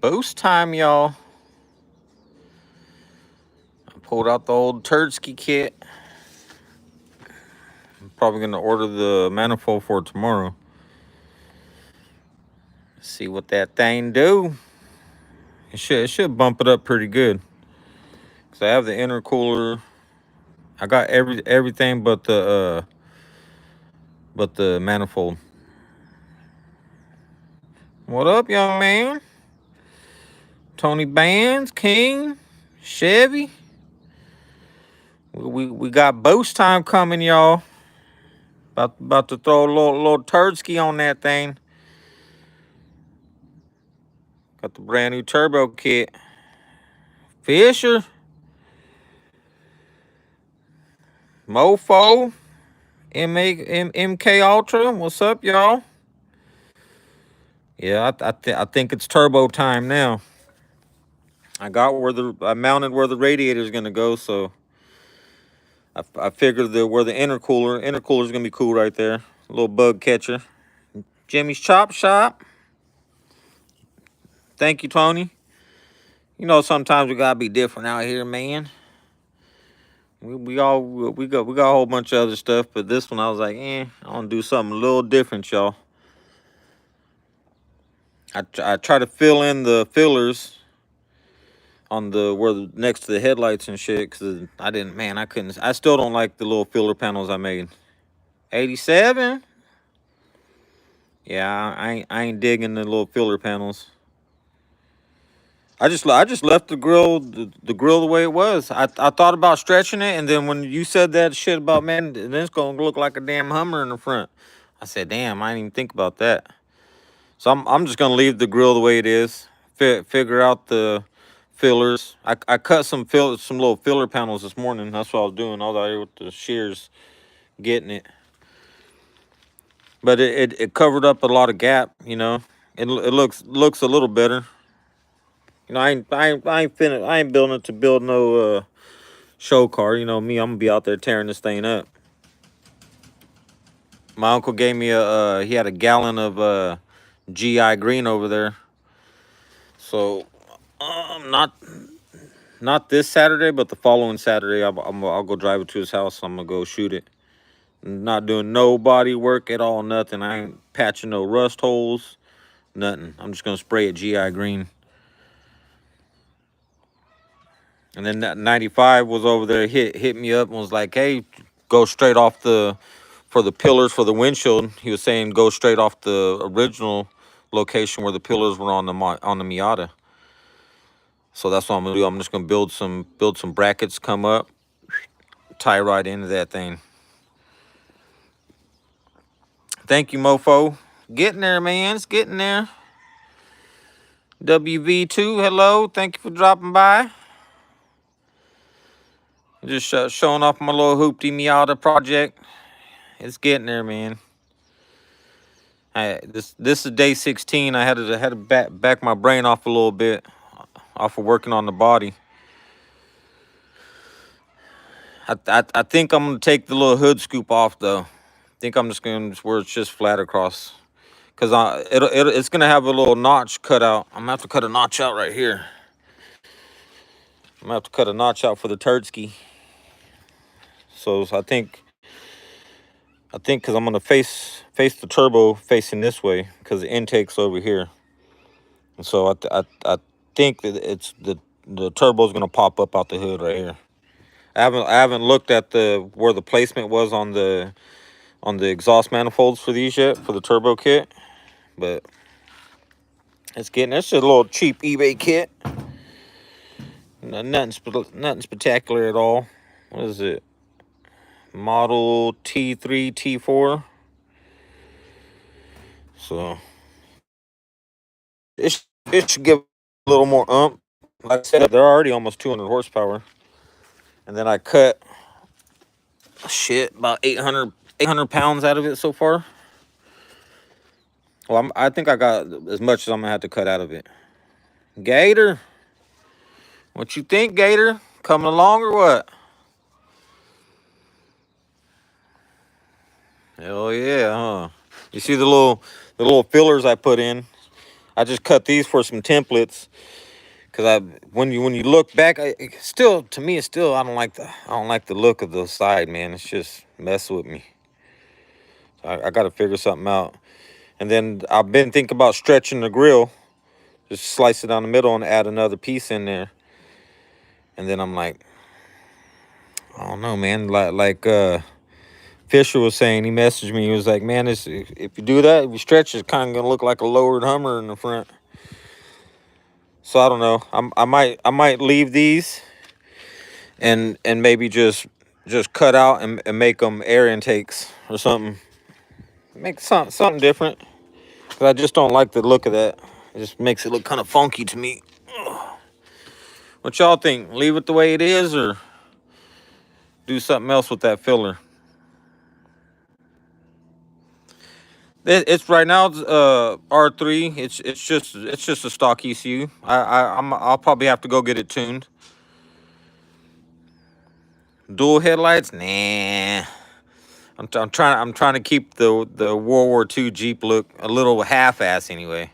boost time, y'all. I pulled out the old Turdsky kit. I'm probably gonna order the manifold for tomorrow. See what that thing do. It should bump it up pretty good. Cause I have the intercooler. I got everything but the manifold. What up, young man? Tony Bands, King, Chevy. We got boost time coming, y'all. About to throw a little Turdsky on that thing. Got the brand new turbo kit. Fisher, Mofo, MK Ultra. What's up, y'all? Yeah, I think it's turbo time now. I mounted where the radiator is gonna go, so I figured where the intercooler is gonna be cool right there. A little bug catcher. Jimmy's Chop Shop. Thank you, Tony. You know, sometimes we gotta be different out here, man. We got a whole bunch of other stuff, but this one I was like, I want to do something a little different, y'all. I try to fill in the fillers on next to the headlights and shit, cause I couldn't. I still don't like the little filler panels I made. 87. Yeah, I ain't digging the little filler panels. I just left the grill the way it was. I thought about stretching it, and then when you said that shit about, man, then it's gonna look like a damn Hummer in the front. I said, damn, I didn't even think about that. So I'm just gonna leave the grill the way it is. Figure out the fillers. I cut some little filler panels this morning. That's what I was doing. I was out here with the shears getting it. But it covered up a lot of gap, you know. It looks a little better. You know, I ain't building it to build no show car. You know me, I'm gonna be out there tearing this thing up. My uncle gave me he had a gallon of GI green over there. So not this Saturday, but the following Saturday, I'll go drive it to his house. I'm gonna go shoot it. Not doing no body work at all, nothing. I ain't patching no rust holes, nothing. I'm just gonna spray it GI green. And then that 95 was over there, hit me up and was like, hey, go straight off for the pillars for the windshield. He was saying go straight off the original location where the pillars were on the Miata. So that's what I'm gonna do. I'm just gonna build some brackets, come up, tie right into that thing. Thank you, Mofo. Getting there, man. It's getting there. WV2, hello. Thank you for dropping by. Just showing off my little hoopty Miata project. It's getting there, man. This is day 16. I had to back my brain off a little bit, off of working on the body. I think I'm gonna take the little hood scoop off though. I think I'm just gonna where it's just flat across, cause it's gonna have a little notch cut out. I'm gonna have to cut a notch out right here. I'm gonna have to cut a notch out for the Turdsky. So I think because I'm gonna face the turbo facing this way, because the intake's over here. And so I think that it's the turbo's gonna pop up out the hood right here. I haven't looked at where the placement was on the exhaust manifolds for these yet, for the turbo kit, but it's just a little cheap eBay kit. Nothing spectacular at all. What is it? Model T3, T4. So it should give a little more ump. Like I said, they're already almost 200 horsepower. And then I cut about 800 pounds out of it so far. Well, I think I got as much as I'm gonna have to cut out of it. Gator, what you think, Gator? Coming along or what? Hell yeah, huh? You see the little fillers I put in? I just cut these for some templates. Cause when you look back, still to me, it's still I don't like the look of the side, man. It's just mess with me. So I got to figure something out. And then I've been thinking about stretching the grill, just slice it down the middle and add another piece in there. And then I'm like, I don't know, man. Like Fisher was saying, he messaged me. He was like, man, if you do that, if you stretch, it's kind of gonna look like a lowered Hummer in the front. So I don't know. I might leave these and maybe just cut out and make them air intakes or something. Make something different. Cause I just don't like the look of that. It just makes it look kind of funky to me. What y'all think? Leave it the way it is or do something else with that filler? It's right now. It's R3. It's just a stock ECU. I'll probably have to go get it tuned. Dual headlights? Nah. I'm trying to keep the World War II Jeep look a little half-ass anyway.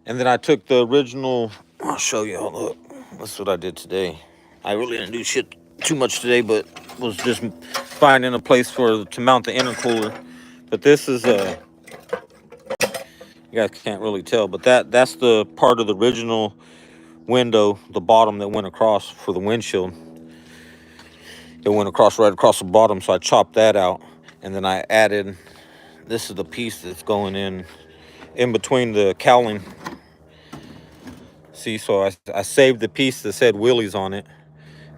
And then I took the original. I'll show y'all. Look, that's what I did today. I really didn't do shit too much today, but was just finding a place to mount the intercooler. But this is you guys can't really tell, but that's the part of the original window, the bottom that went across for the windshield. It went across right across the bottom, so I chopped that out, and then I added. This is the piece that's going in between the cowling. See, so I saved the piece that said wheelies on it,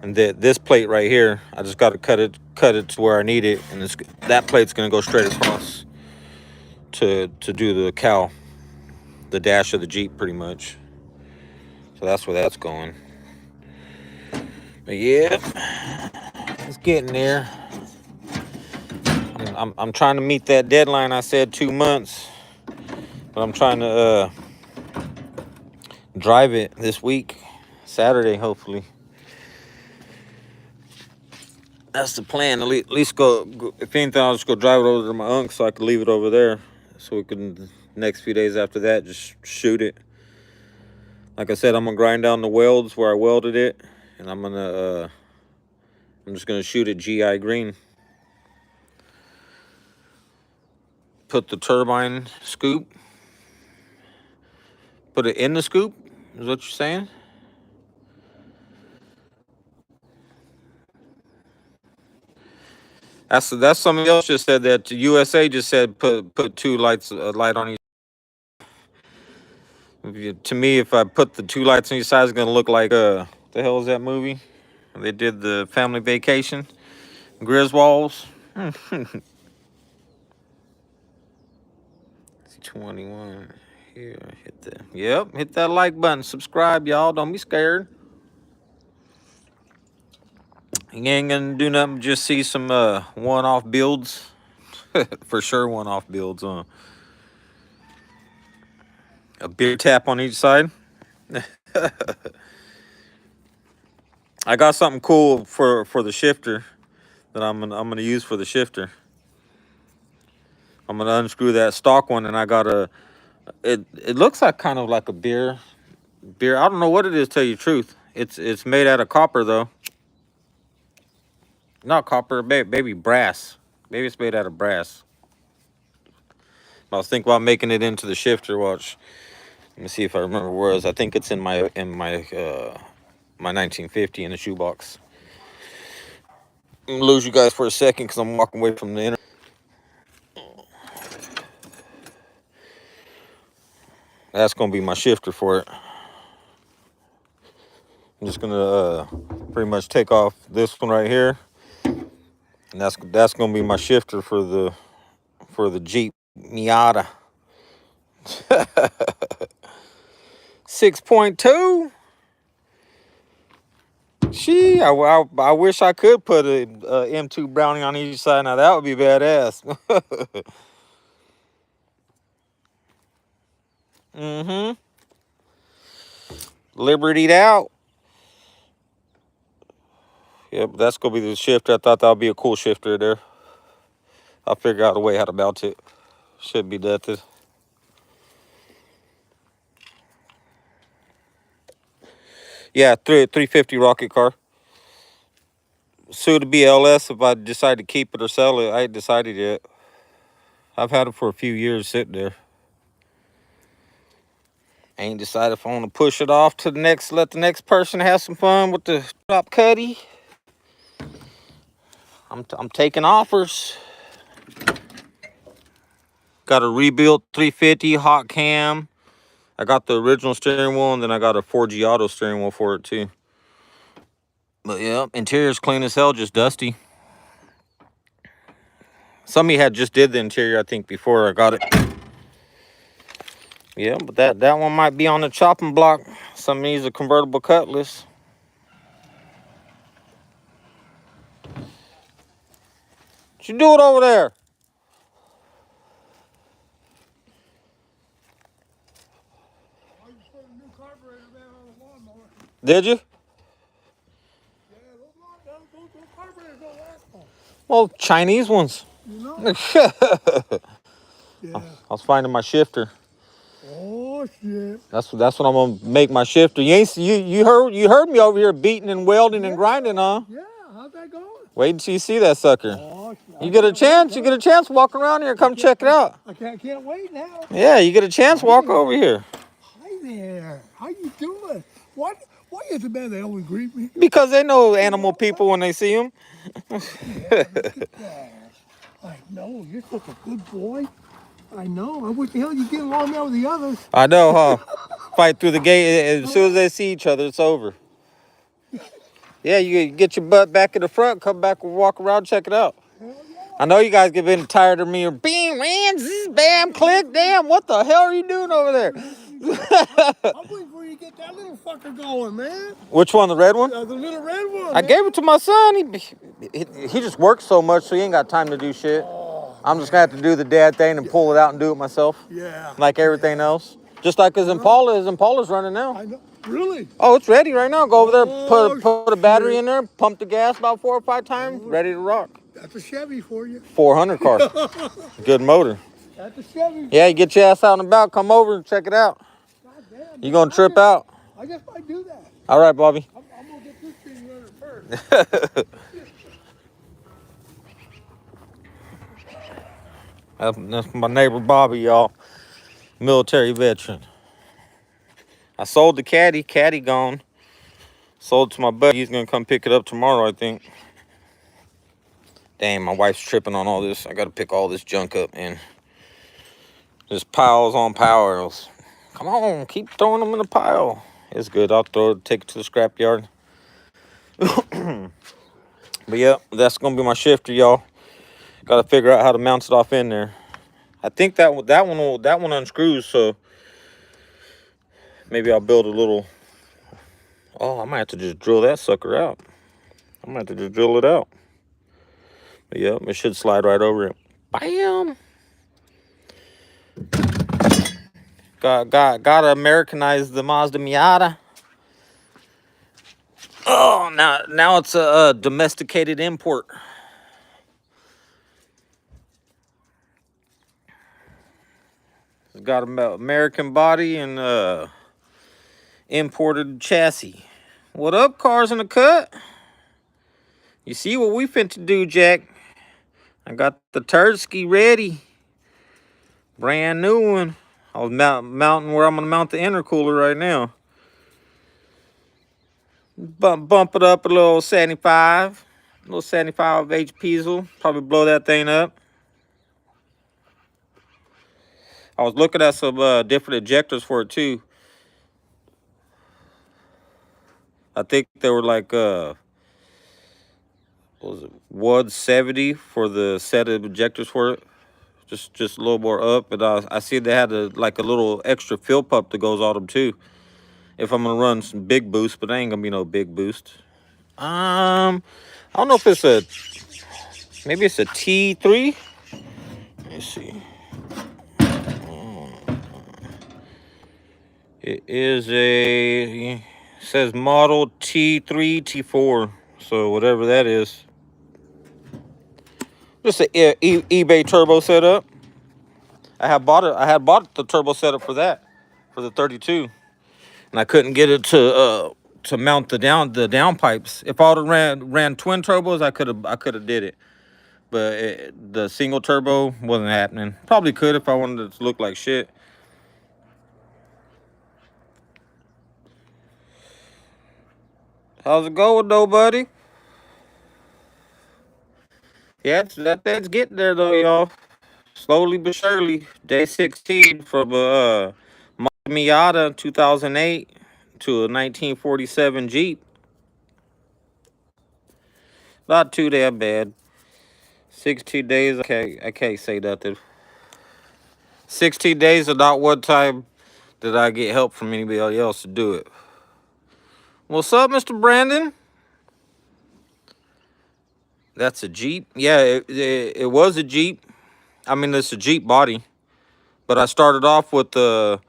and this plate right here, I just got to cut it to where I need it, and that plate's gonna go straight across to do the cowl, the dash of the Jeep, pretty much. So that's where that's going. But yeah, it's getting there. I'm trying to meet that deadline. I said 2 months, but I'm trying to drive it this week, Saturday, hopefully. That's the plan. At least go. If anything, I'll just go drive it over to my uncle so I can leave it over there, so we can next few days after that just shoot it. Like I said, I'm gonna grind down the welds where I welded it, and I'm just gonna shoot it GI green. Put the turbine scoop. Put it in the scoop. Is what you're saying? That's somebody else just said that. USA just said put two lights, a light on each. To me, if I put the two lights on each side, it's gonna look like what the hell is that movie? They did the Family Vacation, Griswolds. 21. Here, hit that. Yep, hit that like button. Subscribe, y'all. Don't be scared. You ain't gonna do nothing. Just see some one-off builds. For sure, one-off builds. A beer tap on each side. I got something cool for the shifter that I'm gonna use for the shifter. I'm gonna unscrew that stock one, and I got it looks like kind of like a beer. I don't know what it is, tell you the truth. It's made out of copper though. Not copper, baby brass. Maybe it's made out of brass. I was thinking about making it into the shifter. Watch. Let me see if I remember where it was. I think it's in my 1950 in the shoebox. I'm gonna lose you guys for a second because I'm walking away from the internet. That's gonna be my shifter for it. I'm just gonna pretty much take off this one right here, and that's gonna be my shifter for the Jeep Miata. 6.2. I wish I could put a M2 Browning on each side. Now that would be badass. Mm-hmm. Liberty'd out. Yep, that's gonna be the shifter. I thought that would be a cool shifter there. I'll figure out a way how to mount it. Should be nothing. Yeah, 350 rocket car. Soon to be LS if I decide to keep it or sell it. I ain't decided yet. I've had it for a few years sitting there. I ain't decided if I want to push it off to the next, let the next person have some fun with the drop cuddy. I'm taking offers. Got a rebuilt 350 hot cam. I got the original steering wheel, and then I got a 4G auto steering wheel for it too. But yeah, interior's clean as hell, just dusty. Somebody had just did the interior, I think, before I got it. Yeah, but that one might be on the chopping block. Some needs a convertible Cutlass. What you doing over there? I just put a new carburetor man on the lawnmower. Did you? Yeah, those carburetors don't last long. Well, Chinese ones. You know? I Yeah. was finding my shifter. Oh shit. That's what I'm gonna make my shifter. You heard me over here beating and welding and grinding, huh? Yeah, how's that going? Wait until you see that sucker. Oh, You get a chance, walk around here, come check it out. I can't wait now. Yeah, you get a chance, walk over here. Hi there. How you doing? Why is it bad they always greet me? Because they know animal people when they see them. Yeah, look at that. I know, you're such a good boy. I know. I wish the hell you get along there with the others. I know, huh? Fight through the gate. As soon as they see each other, it's over. Yeah, you get your butt back in the front, come back and walk around, check it out. Hell yeah. I know you guys get been tired of me. Or bam, man, zzz, bam, click, damn. What the hell are you doing over there? I'm waiting for you to get that little fucker going, man. Which one, the red one? The little red one. I gave it to my son. He just works so much, so he ain't got time to do shit. Oh, I'm just gonna have to do the dad thing and pull it out and do it myself. yeah. Like everything else. Just like his Impala's running now. I know. Really? Oh, it's ready right now. Go over there, Oh, put a battery in there, pump the gas about 4 or 5 times, ready to rock. That's a Chevy for you. 400 car. Good motor. That's a Chevy. Yeah, you get your ass out and about, come over and check it out. God damn. You gonna trip out. I guess I do that. All right, Bobby. I'm gonna get this thing running first. That's my neighbor Bobby, y'all. Military veteran. I sold the caddy. Caddy gone. Sold it to my buddy. He's gonna come pick it up tomorrow, I think. Damn, my wife's tripping on all this. I gotta pick all this junk up, man. Just piles on piles. Come on, keep throwing them in the pile. It's good. I'll take it to the scrapyard. But yeah, that's gonna be my shifter, y'all. Got to figure out how to mount it off in there. I think that one unscrews, so maybe I'll build a little. Oh, I might have to just drill that sucker out. I might have to just drill it out. But yeah, it should slide right over it. Bam. Gotta Americanize the Mazda Miata. Oh, now it's a domesticated import. It's got an American body and imported chassis. What up, cars in the cut? You see what we finna do, Jack? I got the Tursky ready. Brand new one. I was mounting where I'm gonna mount the intercooler right now. Bump it up a little 75. A little 75 HP. Probably blow that thing up. I was looking at some different ejectors for it too. I think they were like what was it, 170 for the set of ejectors for it. Just a little more up, but I see they had like a little extra fill pump that goes on them too. If I'm gonna run some big boost, but ain't gonna be no big boost. I don't know if it's maybe it's a T3. Let me see. It is it says model T3, T4, so whatever that is. Just an eBay turbo setup. I had bought the turbo setup for that, for the 32, and I couldn't get it to to mount the down pipes. If I would have ran twin turbos, I could have did it. But the single turbo wasn't happening. Probably could if I wanted it to look like shit. How's it going, though, buddy? Yeah, that's getting there though, y'all. Slowly but surely. Day 16 from a Miata 2008 to a 1947 Jeep. Not too damn bad. 16 days. I can't say nothing. 16 days and not one time did I get help from anybody else to do it. What's up, Mr. Brandon? That's a Jeep. Yeah, it was a Jeep. I mean, it's a Jeep body. But I started off with the.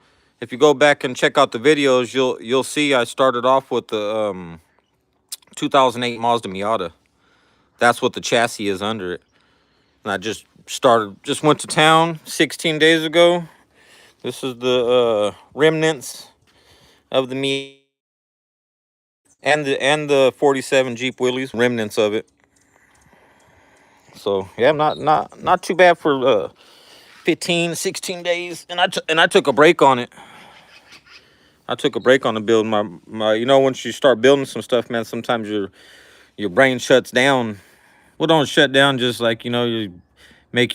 If you go back and check out the videos, you'll see I started off with the 2008 Mazda Miata. That's what the chassis is under it. And I just went to town 16 days ago. This is the remnants of the Miata and the 47 Jeep Willys, remnants of it. So yeah, not too bad for 15, 16 days, and I took a break on it. I took a break on the build. My you know, once you start building some stuff, man, sometimes your brain shuts down. Well, don't shut down, just like, you know, you're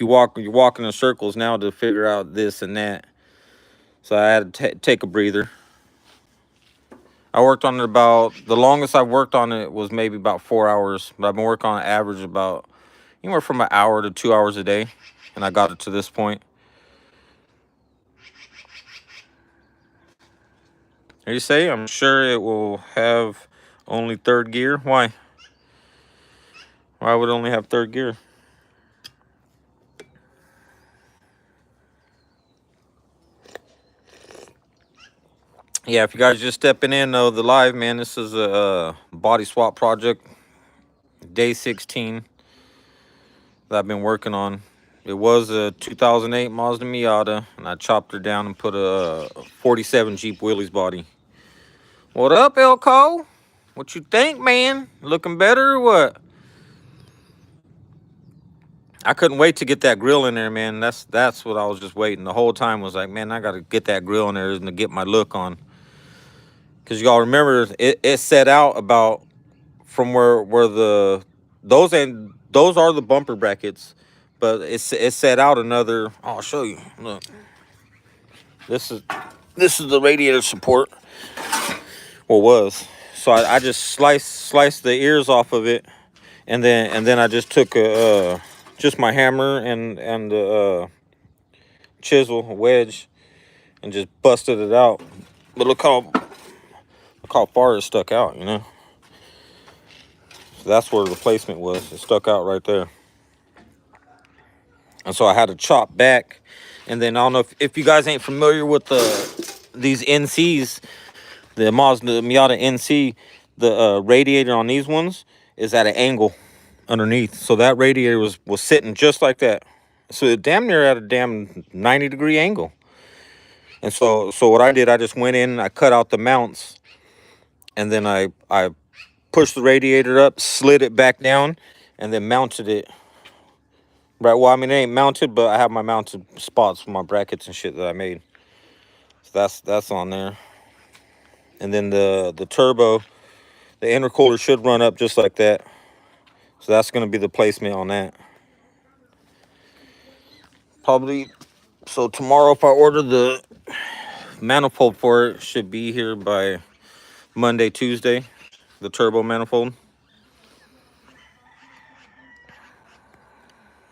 walking in circles now to figure out this and that. So I had to take a breather. I worked on it about, the longest I've worked on it was maybe about 4 hours, but I've been working on an average about anywhere from an hour to 2 hours a day, and I got it to this point. You say, I'm sure it will have only third gear. Why? Why would it only have third gear? Yeah, if you guys just stepping in, though, the live, man, this is a body swap project. Day 16 that I've been working on. It was a 2008 Mazda Miata, and I chopped her down and put a 47 Jeep Willys body. What up, Elko? What you think, man? Looking better or what? I couldn't wait to get that grill in there, man. That's what I was just waiting. The whole time was like, man, I got to get that grill in there and to get my look on. Because y'all remember, it set out about from where those are the bumper brackets, but it set out another. Oh, I'll show you. Look, this is the radiator support. Well, was. So I just sliced the ears off of it, and then I just took just my hammer and the chisel, a wedge, and just busted it out. But look how far it stuck out, you know. So that's where the replacement was. It stuck out right there. And so I had to chop back. And then I don't know if you guys ain't familiar with these NCs, the Miata NC, the radiator on these ones is at an angle underneath. So that radiator was sitting just like that. So it damn near at a damn 90-degree angle. And so what I did, I just went in, I cut out the mounts, and then I pushed the radiator up, slid it back down, and then mounted it. Right, well, I mean, it ain't mounted, but I have my mounted spots for my brackets and shit that I made. So that's on there. And then the turbo, the intercooler should run up just like that. So that's going to be the placement on that. Probably, so tomorrow if I order the manifold for it, should be here by Monday, Tuesday, the turbo manifold.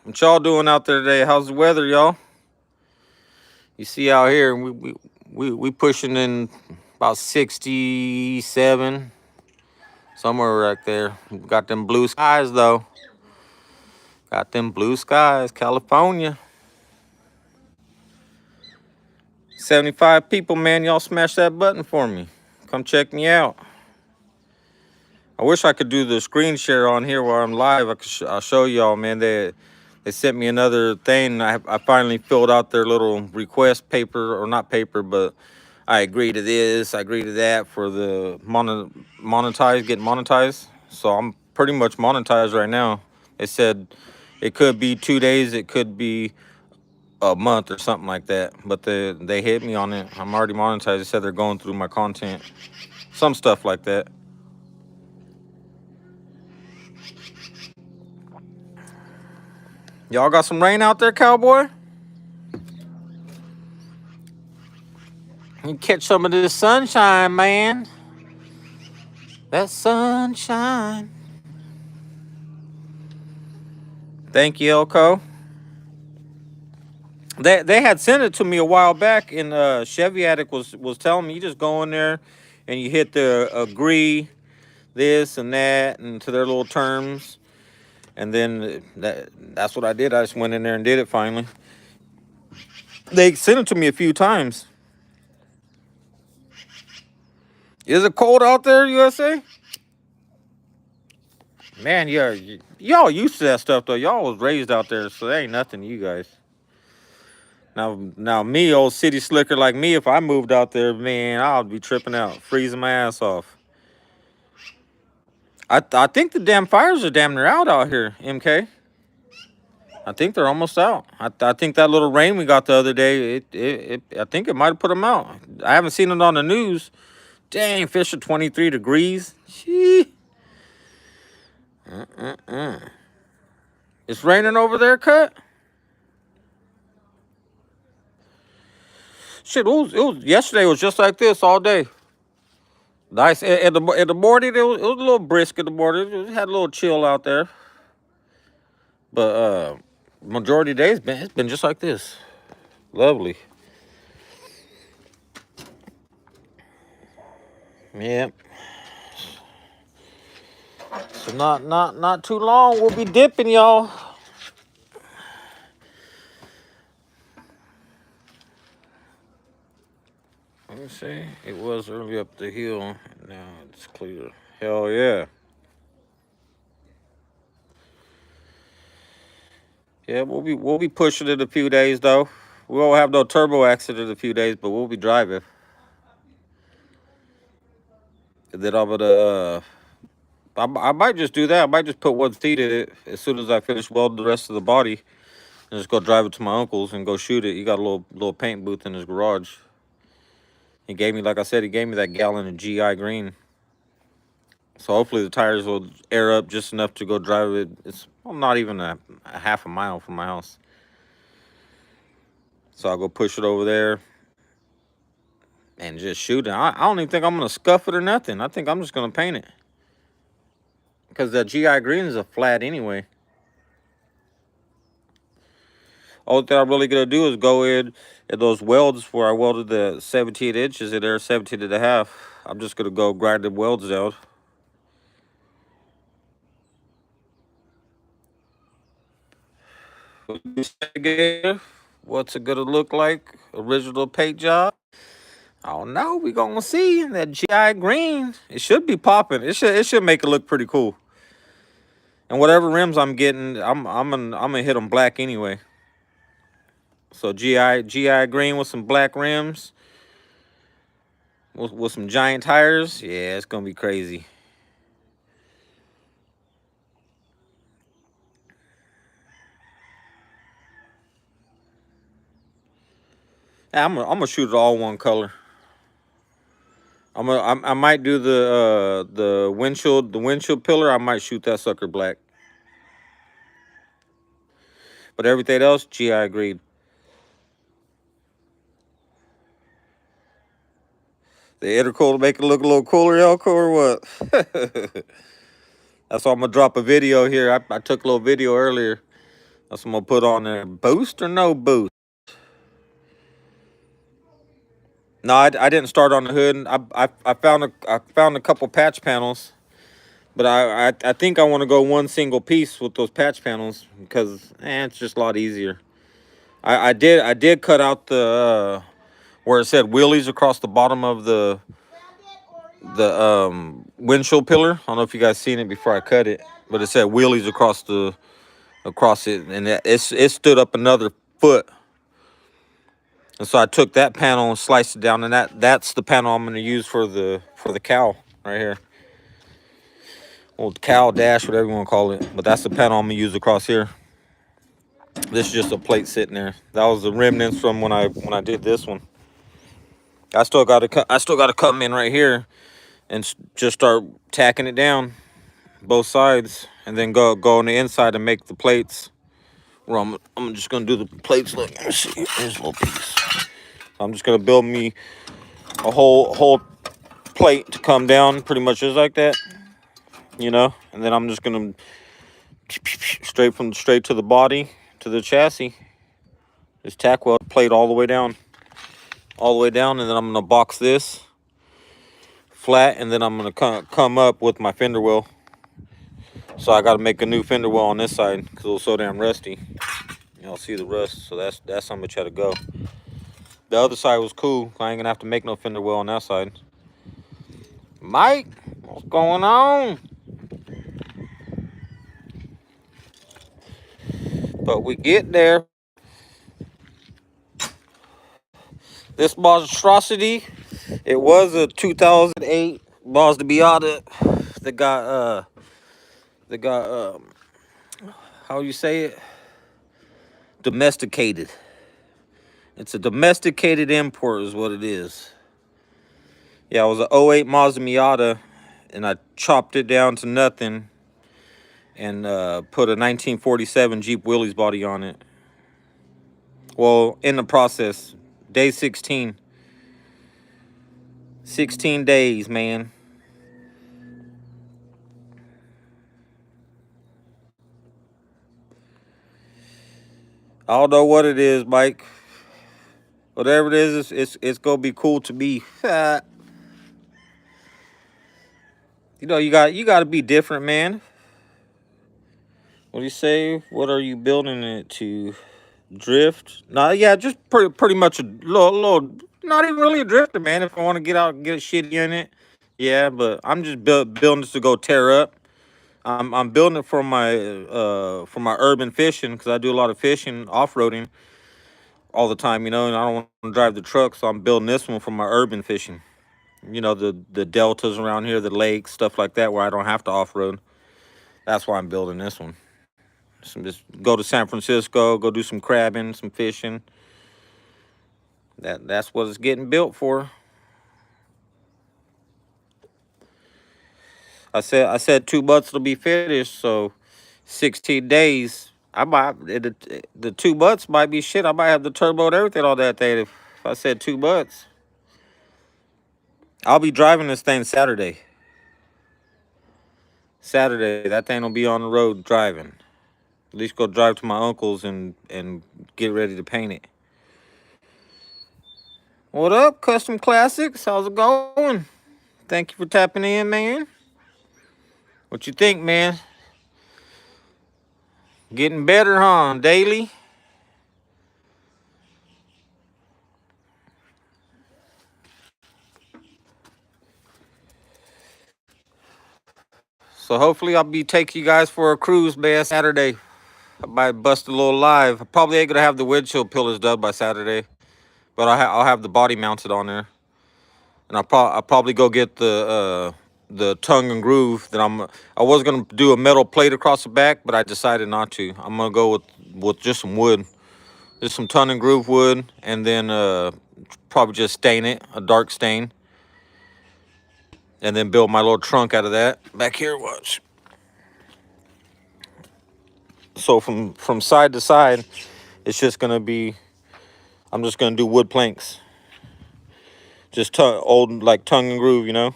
What y'all doing out there today? How's the weather, y'all? You see out here, we pushing in about 67, somewhere right there. Got them blue skies though. Got them blue skies, California. 75 people, man. Y'all smash that button for me. Come check me out. I wish I could do the screen share on here while I'm live. I'll show y'all, man. They sent me another thing. I finally filled out their little request paper, or not paper, but I agree to this, I agree to that for the monetize, get monetized. So I'm pretty much monetized right now. They said it could be 2 days, it could be a month or something like that. But they hit me on it. I'm already monetized. They said they're going through my content, some stuff like that. Y'all got some rain out there, cowboy? You catch some of this sunshine, man. That sunshine. Thank you, Elko. They had sent it to me a while back, and Chevy Addict was telling me you just go in there and you hit the agree this and that and to their little terms, and then that's what I did. I just went in there and did it finally. They sent it to me a few times. Is it cold out there, USA? Man, yeah, y'all used to that stuff though. Y'all was raised out there, so that ain't nothing to you guys. Now me, old city slicker like me, if I moved out there, man, I'll be tripping out, freezing my ass off. I think the damn fires are damn near out here, MK. I think they're almost out. I think that little rain we got the other day, I think it might have put them out. I haven't seen it on the news. Dang, fish are 23 degrees. Gee. It's raining over there, Cut? Shit, yesterday was just like this all day. Nice. In the morning, it was a little brisk in the morning. It had a little chill out there. But majority of the days, it's been just like this. Lovely. Yep. So not too long. We'll be dipping, y'all. Let me see. It was early up the hill. Now it's clear. Hell yeah. Yeah, we'll be pushing it a few days though. We won't have no turbo accident in a few days, but we'll be driving. And then I'm gonna I might just do that. I might just put one seat in it as soon as I finish welding the rest of the body, and just go drive it to my uncle's and go shoot it. He got a little paint booth in his garage. He gave me, like I said, he gave me that gallon of GI green. So hopefully the tires will air up just enough to go drive it. It's not even a half a mile from my house. So I'll go push it over there and just shoot it. I don't even think I'm gonna scuff it or nothing. I think I'm just gonna paint it, because the GI green is a flat anyway. All thing I'm really gonna do is go in those welds where I welded the 17 inches in there, 17 and a half. I'm just gonna go grind the welds down. What's it gonna look like? Original paint job? I don't know. We gonna see that GI green. It should be popping. It should make it look pretty cool. And whatever rims I'm getting, I'm gonna hit them black anyway. So GI green with some black rims, with some giant tires. Yeah, it's gonna be crazy. I'm gonna shoot it all one color. I might do the windshield pillar. I might shoot that sucker black. But everything else, GI agreed. The intercooler make it look a little cooler, Elko, or what? That's why I'm gonna drop a video here. I took a little video earlier. That's what I'm gonna put on there. Boost or no boost? No, I didn't start on the hood. I found a couple patch panels, but I think I want to go one single piece with those patch panels because it's just a lot easier. I did cut out the where it said wheelies across the bottom of the windshield pillar. I don't know if you guys seen it before I cut it, but it said wheelies across it, and it stood up another foot. And so I took that panel and sliced it down, and that's the panel I'm going to use for the cowl right here. Well, cowl dash, whatever you want to call it. But that's the panel I'm going to use across here. This is just a plate sitting there. That was the remnants from when I did this one. I still got to come in right here and just start tacking it down both sides, and then go on the inside and make the plates. Where I'm just gonna do the plates. Look, let me see. Here's a little piece. I'm just gonna build me a whole plate to come down, pretty much just like that, you know. And then I'm just gonna straight to the body, to the chassis. Just tack weld plate all the way down, and then I'm gonna box this flat, and then I'm gonna come up with my fender well. So I got to make a new fender well on this side because it was so damn rusty. Y'all see the rust, so that's how much had to go. The other side was cool. I ain't gonna have to make no fender well on that side. Mike, what's going on? But we get there. This monstrosity, it was a 2008 Mazda Miata that got how you say it? Domesticated. It's a domesticated import is what it is. Yeah, it was an '08 Mazda Miata, and I chopped it down to nothing and put a 1947 Jeep Willys body on it. Well, in the process, day 16. 16 days, man. I don't know what it is, Mike. Whatever it is, it's gonna be cool to me. You know, you got to be different, man. What do you say? What are you building it to? Drift? Nah, yeah, just pretty much a little, not even really a drifter, man. If I want to get out and get a shitty in it, yeah. But I'm just building this to go tear up. I'm building it for my urban fishing because I do a lot of fishing, off roading all the time, you know, and I don't want to drive the truck, so I'm building this one for my urban fishing. You know, the deltas around here, the lakes, stuff like that, where I don't have to off road. That's why I'm building this one. Just go to San Francisco, go do some crabbing, some fishing. That's what it's getting built for. I said 2 months to be finished, so 16 days. I might the 2 months might be shit. I might have the turbo and everything on that thing if I said 2 months. I'll be driving this thing Saturday. Saturday, that thing will be on the road driving. At least go drive to my uncle's and get ready to paint it. What up, Custom Classics? How's it going? Thank you for tapping in, man. What you think, man? Getting better, huh? Daily? So hopefully I'll be taking you guys for a cruise, man, Saturday. I might bust a little live. I probably ain't gonna have the windshield pillars done by Saturday, but I'll have the body mounted on there, and I'll probably go get the tongue and groove that I was gonna do a metal plate across the back, but I decided not to. I'm gonna go with just some wood, just some tongue and groove wood, and then probably just stain it a dark stain, and then build my little trunk out of that back here. Watch. So from side to side, it's just gonna be. I'm just gonna do wood planks, just old like tongue and groove, you know.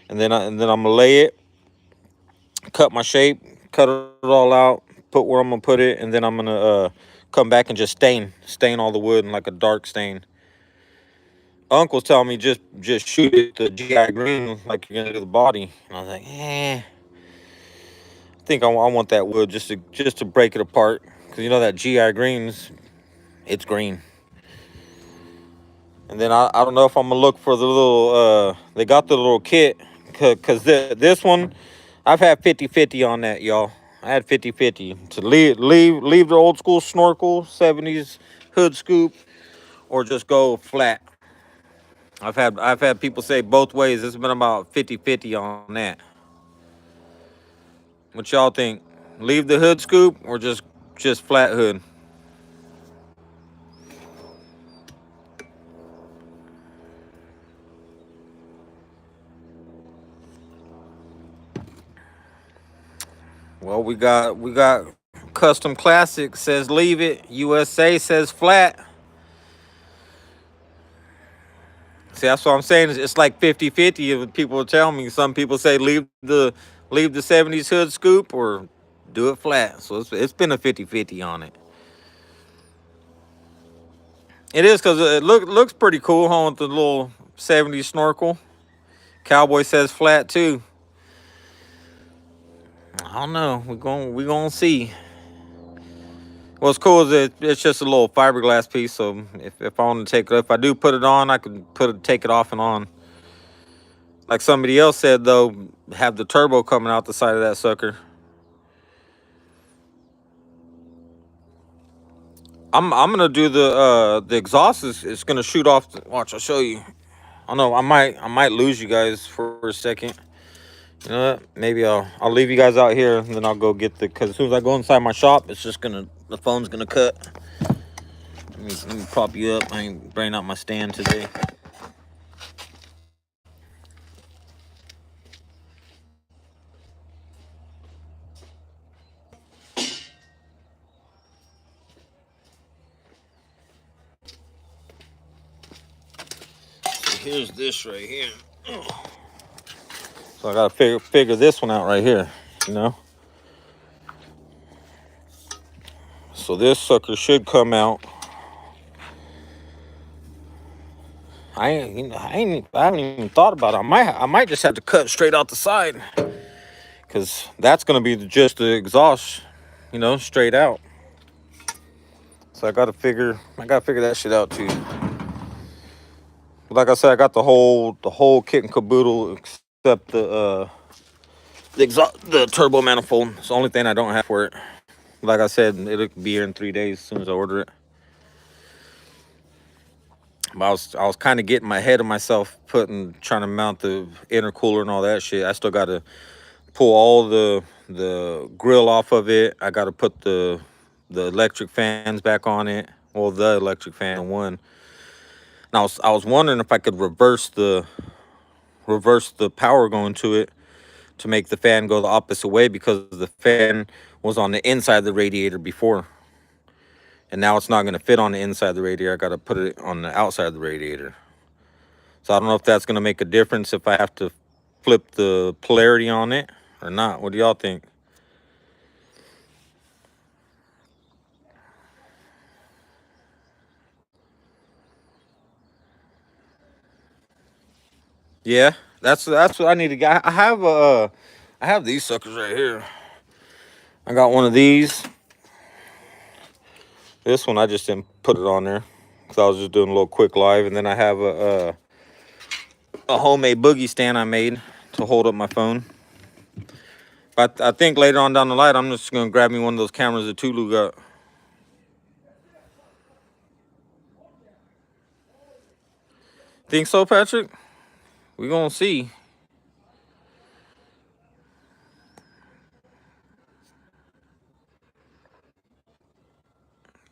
And then I'm gonna lay it, cut my shape, cut it all out, put where I'm gonna put it, and then I'm gonna come back and just stain all the wood in like a dark stain. Uncle's telling me just shoot it the GI green like you're gonna do the body, and I was like, I think I want that wood just to break it apart, because you know that GI greens, it's green. And then I don't know if I'm gonna look for the little they got the little kit, because this one I've had 50-50 on that, y'all. I had 50-50 to leave the old school snorkel 70s hood scoop, or just go flat. I've had people say both ways. It's been about 50-50 on that. What y'all think? Leave the hood scoop or just flat hood? Well, we got Custom Classic says leave it. USA says flat. See, that's what I'm saying. It's like 50-50. People tell me. Some people say leave the 70s hood scoop or do it flat. So it's been a 50-50 on it. It is because it looks pretty cool, huh, with the little 70s snorkel. Cowboy says flat too. I don't know. We gonna see. What's cool is it's just a little fiberglass piece. So if I want to if I do put it on, I can take it off and on. Like somebody else said though, have the turbo coming out the side of that sucker. I'm gonna do the exhaust is gonna shoot off. Watch, I'll show you. I know I might lose you guys for a second. You know what? Maybe I'll leave you guys out here and then I'll go get because as soon as I go inside my shop, it's just the phone's gonna cut. Let me prop you up. I ain't bringing out my stand today. So here's this right here. So I gotta figure this one out right here. You know. So this sucker should come out. I haven't even thought about it. I might just have to cut straight out the side, cause that's gonna be just the exhaust, straight out. So I gotta figure that shit out too. But like I said, I got the whole kit and caboodle except the turbo manifold. It's the only thing I don't have for it. Like I said, it'll be here in 3 days as soon as I order it. But I was kind of getting my head of myself trying to mount the intercooler and all that shit. I still got to pull all the grill off of it. I got to put the electric fans back on it. Well, the electric fan one. And I was wondering if I could reverse the power going to it to make the fan go the opposite way, because the fan was on the inside of the radiator before. And now it's not going to fit on the inside of the radiator. I got to put it on the outside of the radiator. So I don't know if that's going to make a difference if I have to flip the polarity on it or not. What do y'all think? Yeah, that's what I need to get. I have these suckers right here. I got one of these. This one I just didn't put it on there because I was just doing a little quick live, and then I have a homemade boogie stand I made to hold up my phone. But I think later on down the line, I'm just gonna grab me one of those cameras that Tulu got. Think so, Patrick? We gonna see.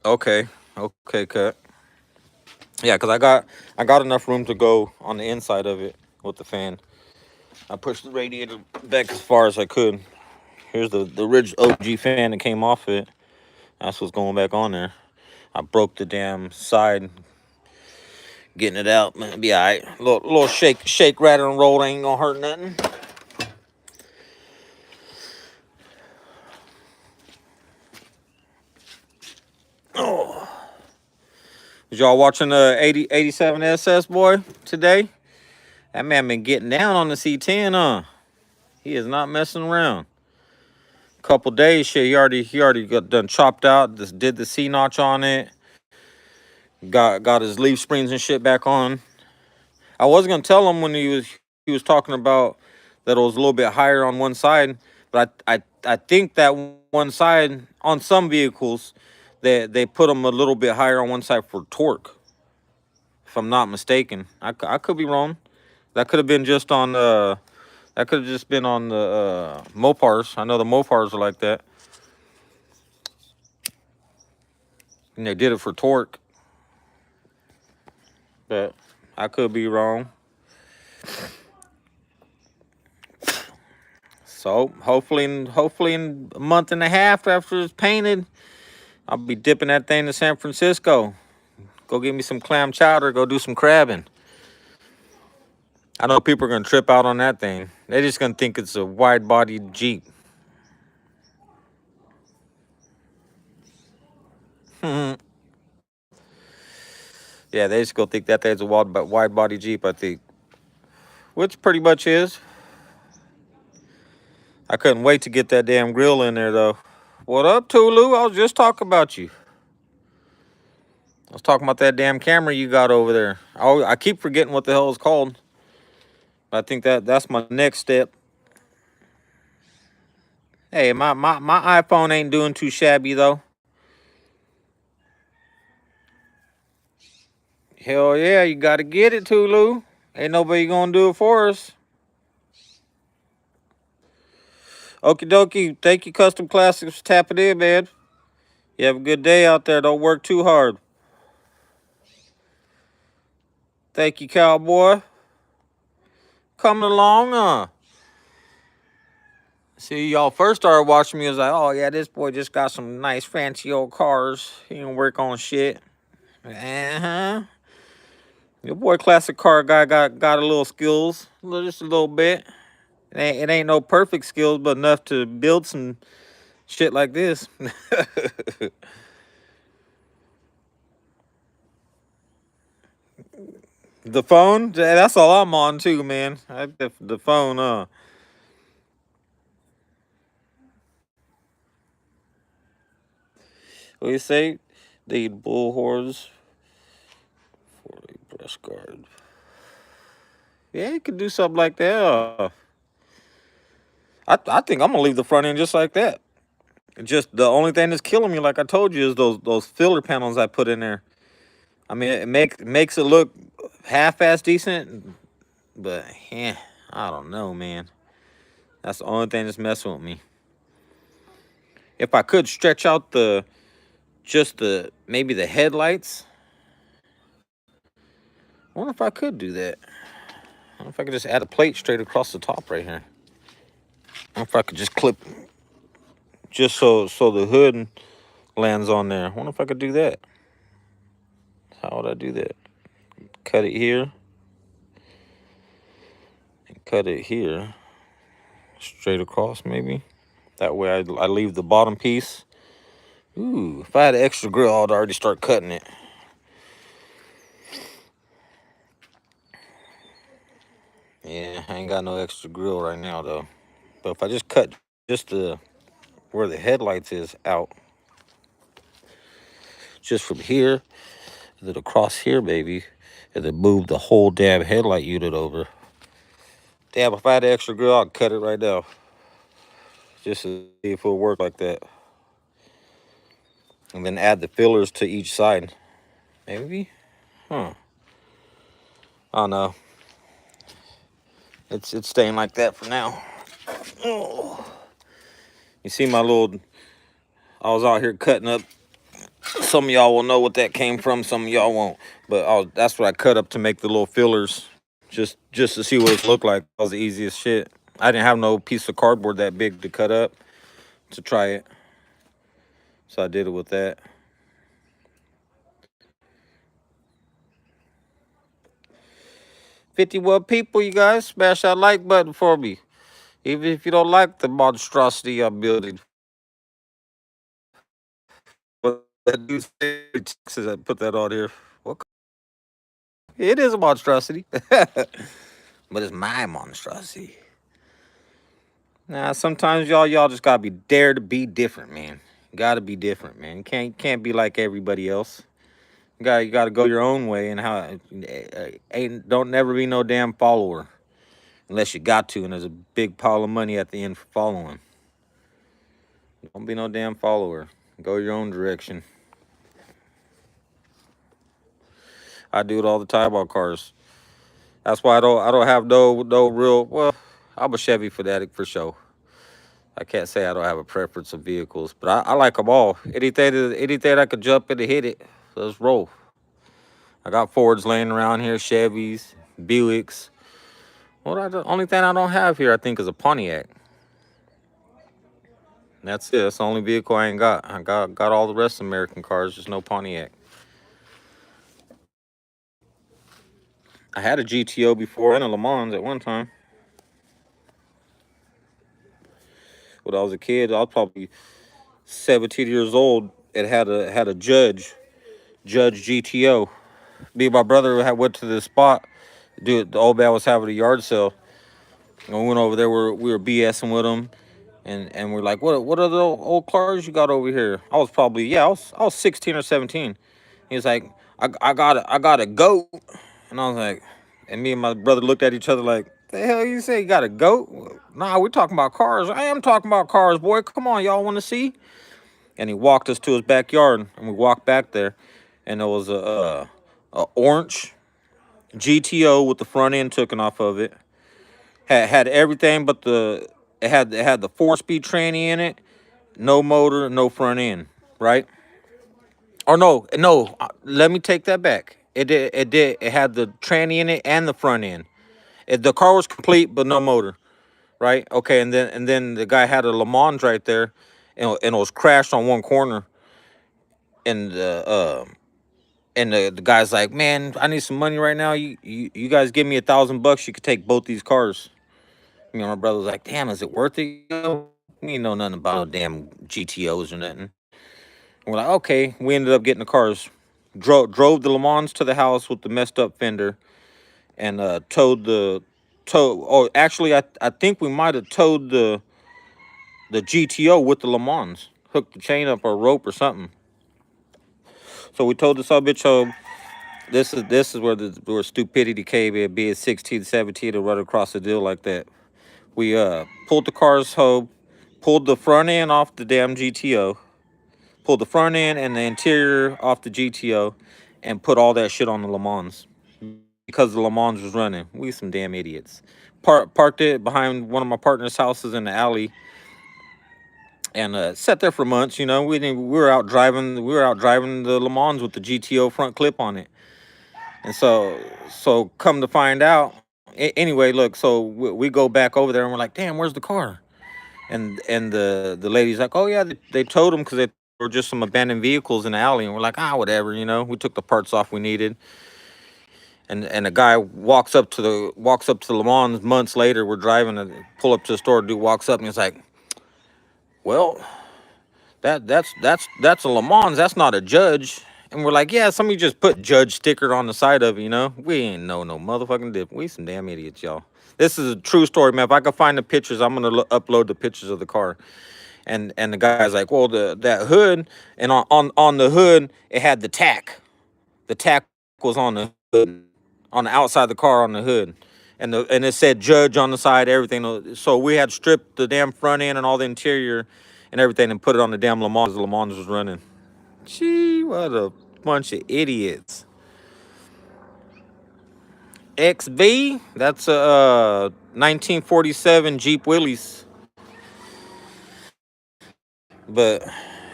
Okay, okay, cut. Yeah, cause I got enough room to go on the inside of it with the fan. I pushed the radiator back as far as I could. Here's the original OG fan that came off it. That's what's going back on there. I broke the damn side, getting it out. Man, it'll be all right. Little shake, rattle, and roll ain't gonna hurt nothing. Oh, was y'all watching the 87 SS boy today? That man been getting down on the C10, huh? He is not messing around. Couple days, shit. He already got done chopped out. Just did the C notch on it. Got his leaf springs and shit back on. I was gonna tell him when he was talking about that it was a little bit higher on one side, but I think that one side on some vehicles they put them a little bit higher on one side for torque. if I'm not mistaken. I could be wrong. That could have been just on that could have just been on the Mopars. I know the Mopars are like that. And they did it for torque, but I could be wrong. So hopefully in a month and a half after it's painted, I'll be dipping that thing to San Francisco. Go get me some clam chowder. Go do some crabbing. I know people are gonna trip out on that thing. They're just gonna think it's a wide-bodied Jeep. Yeah, they just gonna think that thing's a wide-body Jeep. I think, which pretty much is. I couldn't wait to get that damn grill in there though. What up, Tulu? I was just talking about you. I was talking about that damn camera you got over there. Oh, I keep forgetting what the hell it's called. I think that's my next step. Hey, my iPhone ain't doing too shabby though. Hell yeah, you gotta get it, Tulu. Ain't nobody gonna do it for us. Okie dokie, thank you, Custom Classics. Tap it in, man. You have a good day out there. Don't work too hard. Thank you, cowboy. Coming along, See, y'all first started watching me. I was like, oh, yeah, this boy just got some nice, fancy old cars. He can work on shit. Uh-huh. Your boy classic car guy got a little skills. Just a little bit. It ain't no perfect skills, but enough to build some shit like this. The phone? That's all I'm on, too, man. The phone, What do you say? They eat bull horns for a brush guard. Yeah, you could do something like that. I think I'm gonna leave the front end just like that. Just the only thing that's killing me, like I told you, is those filler panels I put in there. I mean, it makes it look half-ass decent, but yeah, I don't know, man. That's the only thing that's messing with me. If I could stretch out maybe the headlights. I wonder if I could do that. I wonder if I could just add a plate straight across the top right here. I wonder if I could just clip just so the hood lands on there. I wonder if I could do that. How would I do that? Cut it here. And cut it here. Straight across maybe. That way I leave the bottom piece. Ooh, if I had an extra grill, I'd already start cutting it. Yeah, I ain't got no extra grill right now though. But if I just cut just where the headlights is out, just from here, and then across here, baby, and then move the whole damn headlight unit over. Damn, if I had an extra grill, I'd cut it right now. Just to see if it'll work like that. And then add the fillers to each side. Maybe? Huh. I don't know. It's staying like that for now. Oh. You see my little... I was out here cutting up. Some of y'all will know what that came from. Some of y'all won't. But that's what I cut up to make the little fillers. Just to see what it looked like. That was the easiest shit. I didn't have no piece of cardboard that big to cut up to try it. So I did it with that. 51 people, you guys. Smash that like button for me. Even if you don't like the monstrosity I'm building. What that dude says, I put that on here. What? It is a monstrosity. But it's my monstrosity. Nah, sometimes y'all just gotta be dare to be different, man. Gotta be different, man. You can't be like everybody else. You gotta go your own way, and don't never be no damn follower unless you got to, and there's a big pile of money at the end for following. Don't be no damn follower. Go your own direction. I do it all the time about cars. That's why I don't have no real. Well, I'm a Chevy fanatic for sure. I can't say I don't have a preference of vehicles, but I like them all. Anything I could jump in and hit it, let's roll. I got Fords laying around here, Chevys, Buicks. The only thing I don't have here, I think, is a Pontiac. That's it. That's the only vehicle I ain't got. I got all the rest of American cars, just no Pontiac. I had a GTO before and a Le Mans at one time. When I was a kid, I was probably 17 years old. It had a Judge GTO. Me and my brother had went to the spot. Dude, the old man was having a yard sale, and we went over there. We were BSing with him, and we're like, what are the old cars you got over here? I was 16 or 17. He was like, I got a goat, and I was like, and me and my brother looked at each other like, the hell you say you got a goat? Nah, we talking about cars. I am talking about cars, boy. Come on, y'all want to see? And he walked us to his backyard, and we walked back there, and there was a orange GTO with the front end taken off of it. Had everything but it had the 4-speed tranny in it, no motor, no front end, right? Or no, let me take that back. It had the tranny in it and the front end. The car was complete but no motor, right? Okay, and then the guy had a Le Mans right there, and it was crashed on one corner, and the guy's like, man, I need some money right now. You guys give me $1,000, you could take both these cars. Me and my brother was like, damn, is it worth it? We ain't know nothing about no damn GTOs or nothing. And we're like, okay. We ended up getting the cars. Drove the Le Mans to the house with the messed up fender, and towed. Oh, actually, I think we might have towed the GTO with the Le Mans. Hooked the chain up or a rope or something. So we towed the sub bitch home. This is where stupidity came in, being 16, 17 to run across a deal like that. We pulled the cars home, pulled the front end off the damn GTO, pulled the front end and the interior off the GTO, and put all that shit on the Le Mans because the Le Mans was running. We some damn idiots. Parked it behind one of my partner's houses in the alley, and sat there for months. We were out driving. We were out driving the Le Mans with the GTO front clip on it. And so come to find out, anyway, look, so we go back over there and we're like, damn, where's the car? And the lady's like, oh yeah, they towed them because they were just some abandoned vehicles in the alley. And we're like, whatever, we took the parts off we needed. And the guy walks up to Le Mans months later. We're driving and pull up to the store. Dude walks up and he's like, well, that's a Le Mans. That's not a Judge. And we're like, yeah, somebody just put Judge sticker on the side of it. We ain't know no motherfucking dip. We some damn idiots, y'all. This is a true story, man. If I can find the pictures, I'm gonna upload the pictures of the car. And the guy's like, well, that hood, and on the hood it had the tack. The tack was on the hood, on the outside of the car on the hood, and it said Judge on the side, everything. So we had stripped the damn front end and all the interior and everything and put it on the damn Le Mans. The Le Mans was running. Gee, what a bunch of idiots. XV, that's a 1947 Jeep Willys, but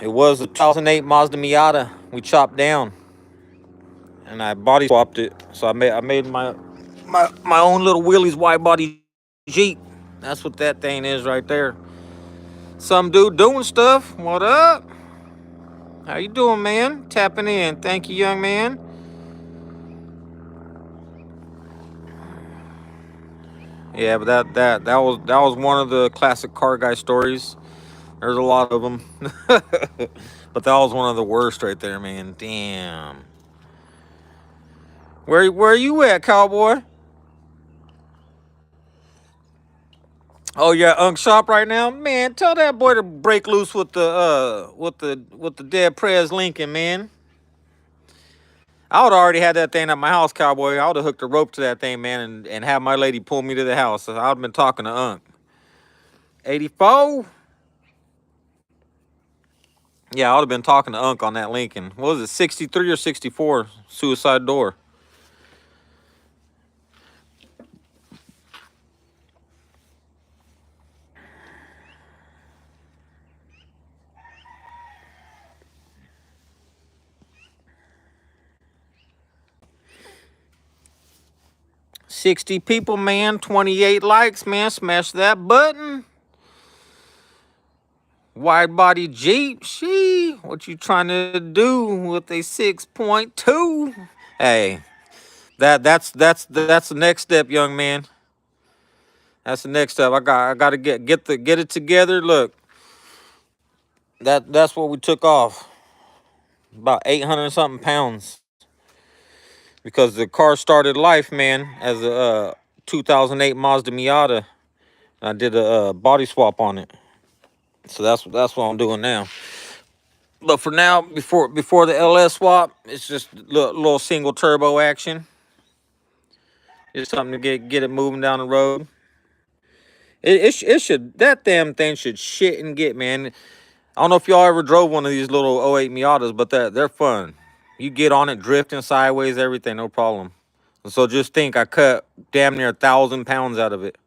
it was a 2008 Mazda Miata we chopped down, and I body swapped it. So I made my own little Willys wide body Jeep. That's what that thing is right there. Some dude doing stuff. What up? How you doing, man? Tapping in. Thank you, young man. Yeah, but that was one of the classic car guy stories. There's a lot of them, but that was one of the worst right there, man. Damn. Where you at, cowboy? Oh yeah, Unk shop right now, man. Tell that boy to break loose with the dead Prez Lincoln, man. I would already had that thing at my house, cowboy. I would have hooked a rope to that thing, man, and have my lady pull me to the house. I'd have been talking to Unk. 84. Yeah, I would have been talking to Unk on that Lincoln. What was it, 63 or 64? Suicide door. 60 people, man. 28 likes, man. Smash that button. Wide body Jeep. What you trying to do with a 6.2? Hey, that's the next step, young man. That's the next step. I gotta get it together. Look, that's what we took off. About 800 something pounds. Because the car started life, man, as a 2008 Mazda Miata. I did a body swap on it. So that's what I'm doing now. But for now, before the LS swap, it's just a little single turbo action. It's something to get it moving down the road. It should, that damn thing should shit and get, man. I don't know if y'all ever drove one of these little '08 Miatas, but they're fun. You get on it, drifting sideways, everything, no problem. So just think, I cut damn near 1,000 pounds out of it.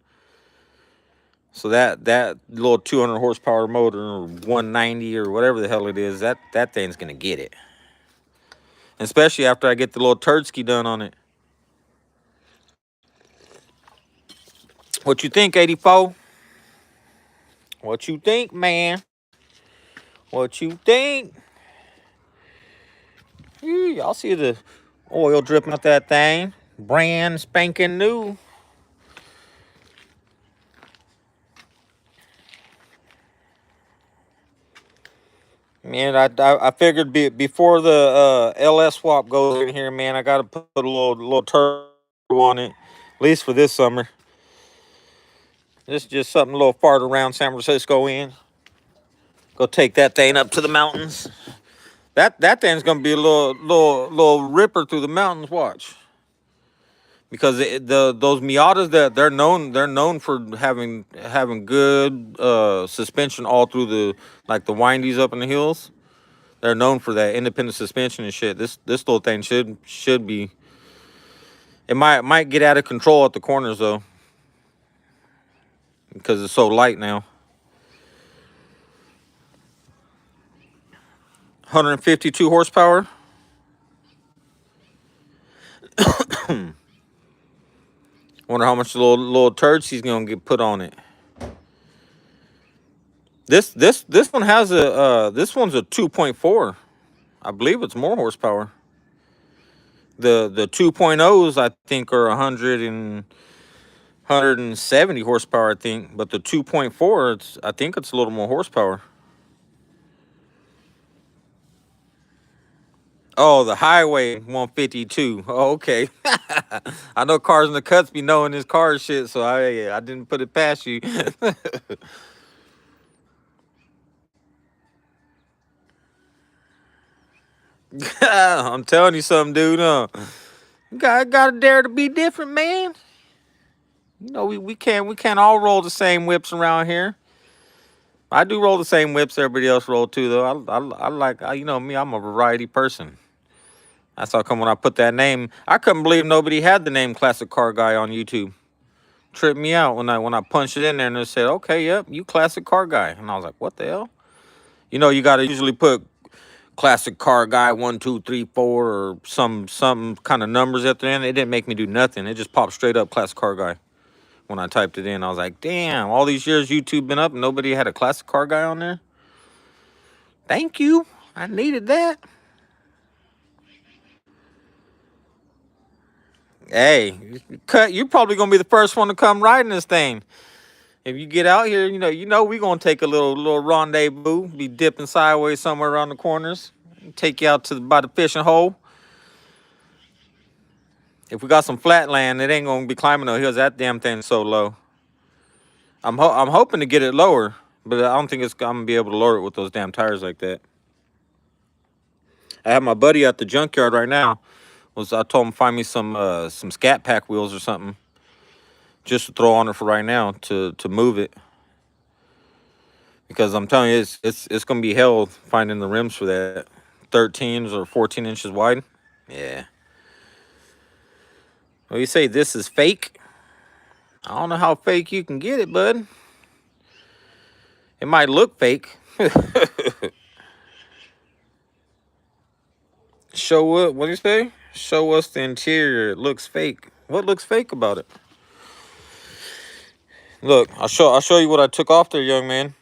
So that little 200 horsepower motor, or 190 or whatever the hell it is, that thing's gonna get it. Especially after I get the little turd-ski done on it. What you think, 84? What you think, man? What you think? Y'all see the oil dripping out that thing? Brand spanking new. Man, I figured before the LS swap goes in here, man, I gotta put a little turbo on it, at least for this summer. This is just something a little fart around San Francisco in. Go take that thing up to the mountains. That thing's gonna be a little ripper through the mountains. Watch, because those Miatas, that they're known for having good suspension all through the windies up in the hills. They're known for that independent suspension and shit. This little thing should be. It might get out of control at the corners though, because it's so light now. 152 horsepower. Wonder how much little turds he's gonna get put on it. This one has a this one's a 2.4. I believe it's more horsepower. The 2.0s I think are 170 horsepower, I think, but the 2.4, I think it's a little more horsepower. Oh, the highway 152. Oh, okay. I know Cars in the Cuts be knowing this car shit, so I didn't put it past you. I'm telling you something, dude. You gotta dare to be different, man. You know we can't all roll the same whips around here. I do roll the same whips everybody else roll too, though. I like, you know me, I'm a variety person. That's how come when I put that name, I couldn't believe nobody had the name Classic Car Guy on YouTube. Tripped me out when I punched it in there and it said, okay, yep, you Classic Car Guy. And I was like, what the hell? You know, you gotta usually put Classic Car Guy 1, 2, 3, 4 or some kind of numbers at the end. It didn't make me do nothing. It just popped straight up Classic Car Guy. When I typed it in, I was like, damn, all these years YouTube been up and nobody had a Classic Car Guy on there. Thank you. I needed that. Hey, you're probably gonna be the first one to come riding this thing. If you get out here, you know we gonna take a little rendezvous, be dipping sideways somewhere around the corners, take you out by the fishing hole. If we got some flat land, it ain't gonna be climbing no hills. That damn thing's so low. I'm hoping to get it lower, but I don't think I'm gonna be able to lower it with those damn tires like that. I have my buddy at the junkyard right now. I told him find me some Scat Pack wheels or something, just to throw on it for right now to move it. Because I'm telling you, it's gonna be hell finding the rims for that. 13s or 14 inches wide. Yeah. Well, you say this is fake? I don't know how fake you can get it, bud. It might look fake. Show what do you say? Show us the interior. It looks fake. What looks fake about it? Look, I'll show you what I took off there, young man.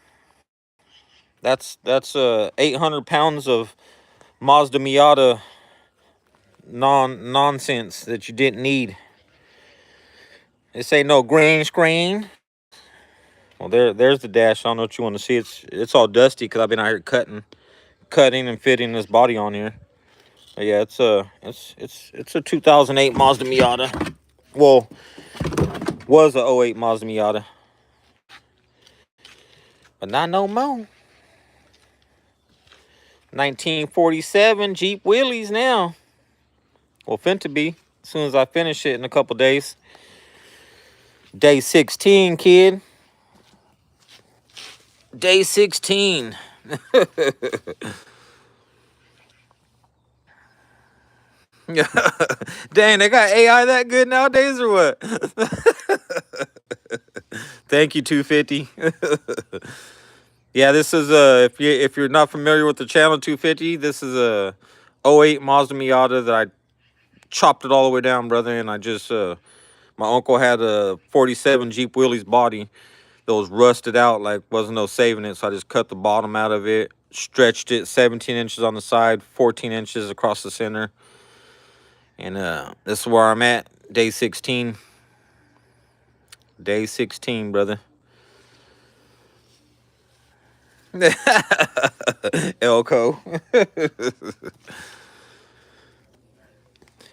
That's 800 pounds of Mazda Miata nonsense that you didn't need. This ain't no green screen. Well, there's the dash. I don't know what you want to see. It's all dusty because I've been out here cutting and fitting this body on here. But yeah, it's a 2008 Mazda Miata. Well, was a '08 Mazda Miata, but not no more. 1947 Jeep Willys now. Well, finna be as soon as I finish it in a couple days. Day 16, kid. Day 16. Dang, they got AI that good nowadays or what? Thank you, 250. Yeah, this is if you're not familiar with the channel 250, this is a '08 Mazda Miata that I chopped it all the way down, brother, and I just my uncle had a '47 Jeep Willys body that was rusted out, like wasn't no saving it, so I just cut the bottom out of it, stretched it 17 inches on the side, 14 inches across the center, and this is where I'm at, day 16. Day 16, brother. Elko.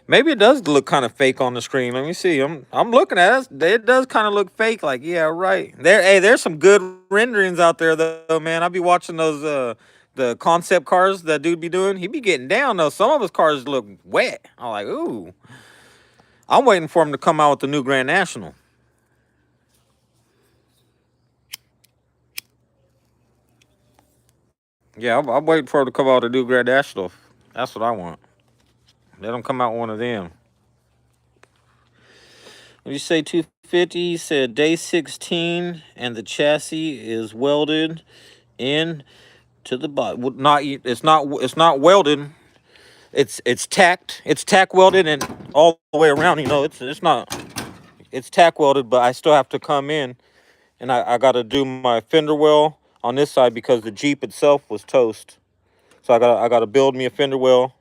Maybe it does look kind of fake on the screen. Let me see. I'm looking at it. It does kind of look fake. Like, yeah, right. There's some good renderings out there though, man. I be watching those the concept cars that dude be doing. He be getting down though. Some of his cars look wet. I'm like, ooh. I'm waiting for him to come out with the new Grand National. Yeah, I'm waiting for him to come out with a new Grand National. That's what I want. Let him come out with one of them. What you say, 250? He said day 16, and the chassis is welded in to the body. Not it's not welded. It's tacked. It's tack welded and all the way around. It's not. It's tack welded, but I still have to come in, and I got to do my fender well on this side because the Jeep itself was toast. So I got to build me a fender well.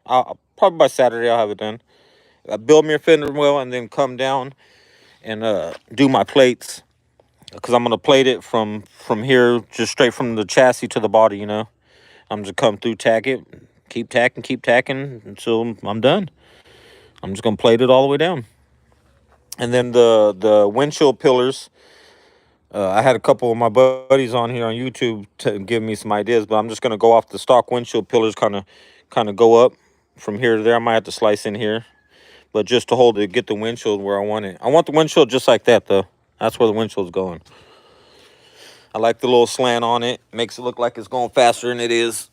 Probably by Saturday I'll have it done. Build me a fender well and then come down and do my plates because I'm gonna plate it from here, just straight from the chassis to the body. I'm just come through, tack it, keep tacking until I'm done. I'm just gonna plate it all the way down, and then the windshield pillars. I had a couple of my buddies on here on YouTube to give me some ideas, but I'm just gonna go off the stock windshield pillars, kind of go up from here to there. I might have to slice in here, but just to hold it, get the windshield where I want it. I want the windshield just like that though. That's where the windshield's going. I like the little slant on it. Makes it look like it's going faster than it is.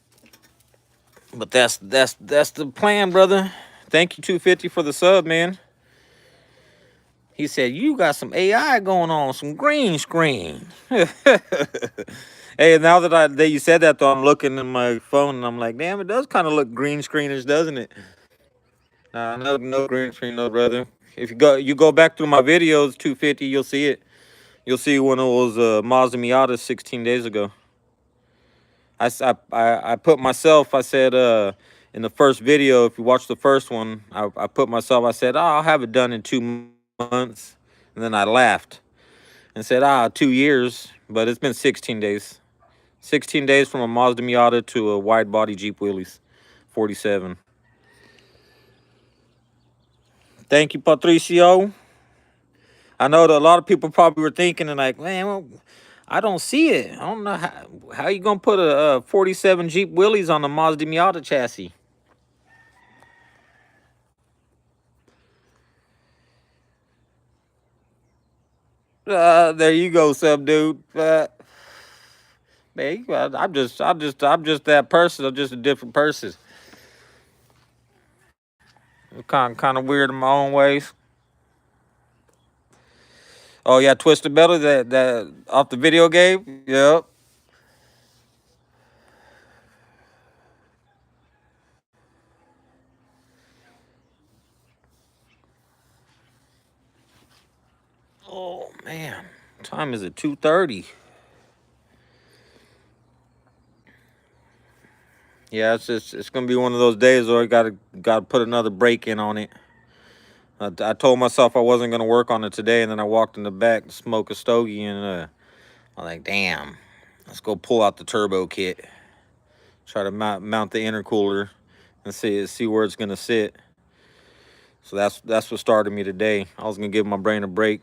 But that's the plan, brother. Thank you, 250, for the sub, man. He said, you got some AI going on, some green screen. Hey, now that you said that, though, I'm looking at my phone, and I'm like, damn, it does kind of look green screenish, doesn't it? Nah, no green screen, no, brother. If you go back through my videos, 250, you'll see it. You'll see one of those Mazda Miatas 16 days ago. I put myself, I said, in the first video, if you watch the first one, I put myself, I said, I'll have it done in 2 months. And then I laughed and said, 2 years, but it's been 16 days. 16 days from a Mazda Miata to a wide body Jeep Willys, 47. Thank you, Patricio. I know that a lot of people probably were thinking and like, man, well, I don't see it. I don't know how you gonna put a 47 Jeep Willys on a Mazda Miata chassis. There you go, sub dude. Man, I'm just that person. I'm just a different person. I'm kind of weird in my own ways. Oh yeah, Twisted Metal, that off the video game. Yep. time is it? 2:30. Yeah, it's gonna be one of those days where I gotta put another break in on it. I told myself I wasn't gonna work on it today, and then I walked in the back to smoke a stogie, and I'm like, damn, let's go pull out the turbo kit, try to mount the intercooler, and see where it's gonna sit. So that's what started me today. I was gonna give my brain a break,